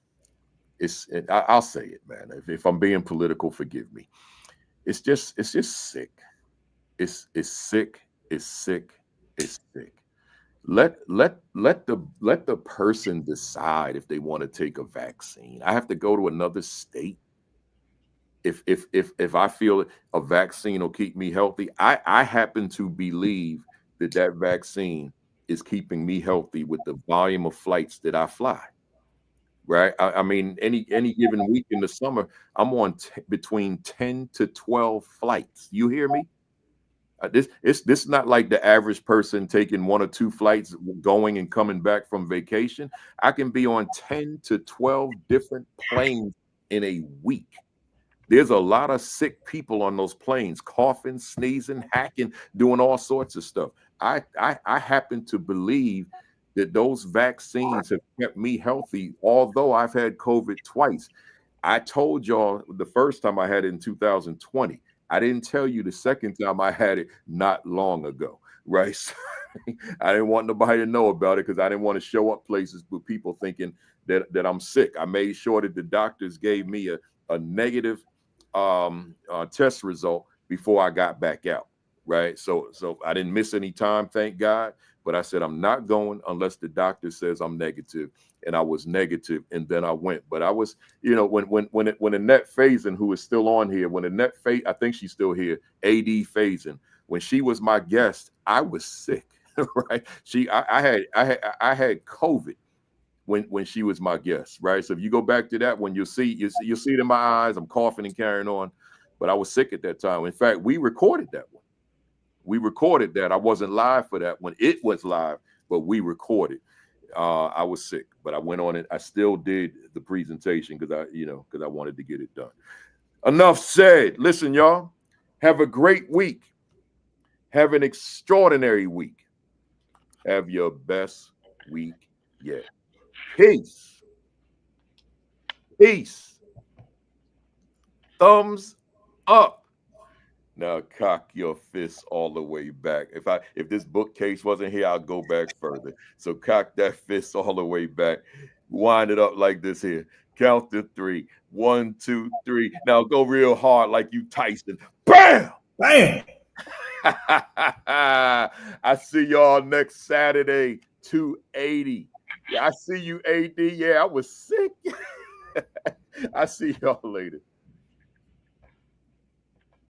I'll say it, man. If I'm being political, forgive me. It's just sick. It's sick. It's sick. It's sick. let the person decide if they want to take a vaccine. I have to go to another state if I feel a vaccine will keep me healthy. I happen to believe that that vaccine is keeping me healthy with the volume of flights that I fly. Right. I mean, any given week in the summer, I'm on between 10 to 12 flights. You hear me? This not like the average person taking 1 or 2 flights going and coming back from vacation. I can be on 10 to 12 different planes in a week. There's a lot of sick people on those planes, coughing, sneezing, hacking, doing all sorts of stuff. I happen to believe that those vaccines have kept me healthy, although I've had COVID twice. I told y'all the first time I had it in 2020. I didn't tell you the second time I had it not long ago, right? So, I didn't want nobody to know about it because I didn't want to show up places with people thinking that I'm sick. I made sure that the doctors gave me a negative test result before I got back out, right? So I didn't miss any time, thank God. But I said I'm not going unless the doctor says I'm negative, and I was negative, and then I went. But I was, when Annette Faison, who is still on here, when Annette Faison, I think she's still here, AD Faison, when she was my guest, I was sick, right? I had COVID when she was my guest, right? So if you go back to that one, you'll see it in my eyes. I'm coughing and carrying on, but I was sick at that time. In fact, we recorded that one. We recorded that. I wasn't live for that when it was live, but we recorded. I was sick, but I went on it. I still did the presentation because I wanted to get it done. Enough said. Listen, y'all, have a great week. Have an extraordinary week. Have your best week yet. Peace. Peace. Thumbs up. Now cock your fists all the way back. If this bookcase wasn't here, I'll go back further. So cock that fist all the way back. Wind it up like this here. Count to 3. 1, 2, 3. Now go real hard like you Tyson. Bam! Bam! I see y'all next Saturday, 280. Yeah, I see you, AD. Yeah, I was sick. I see y'all later.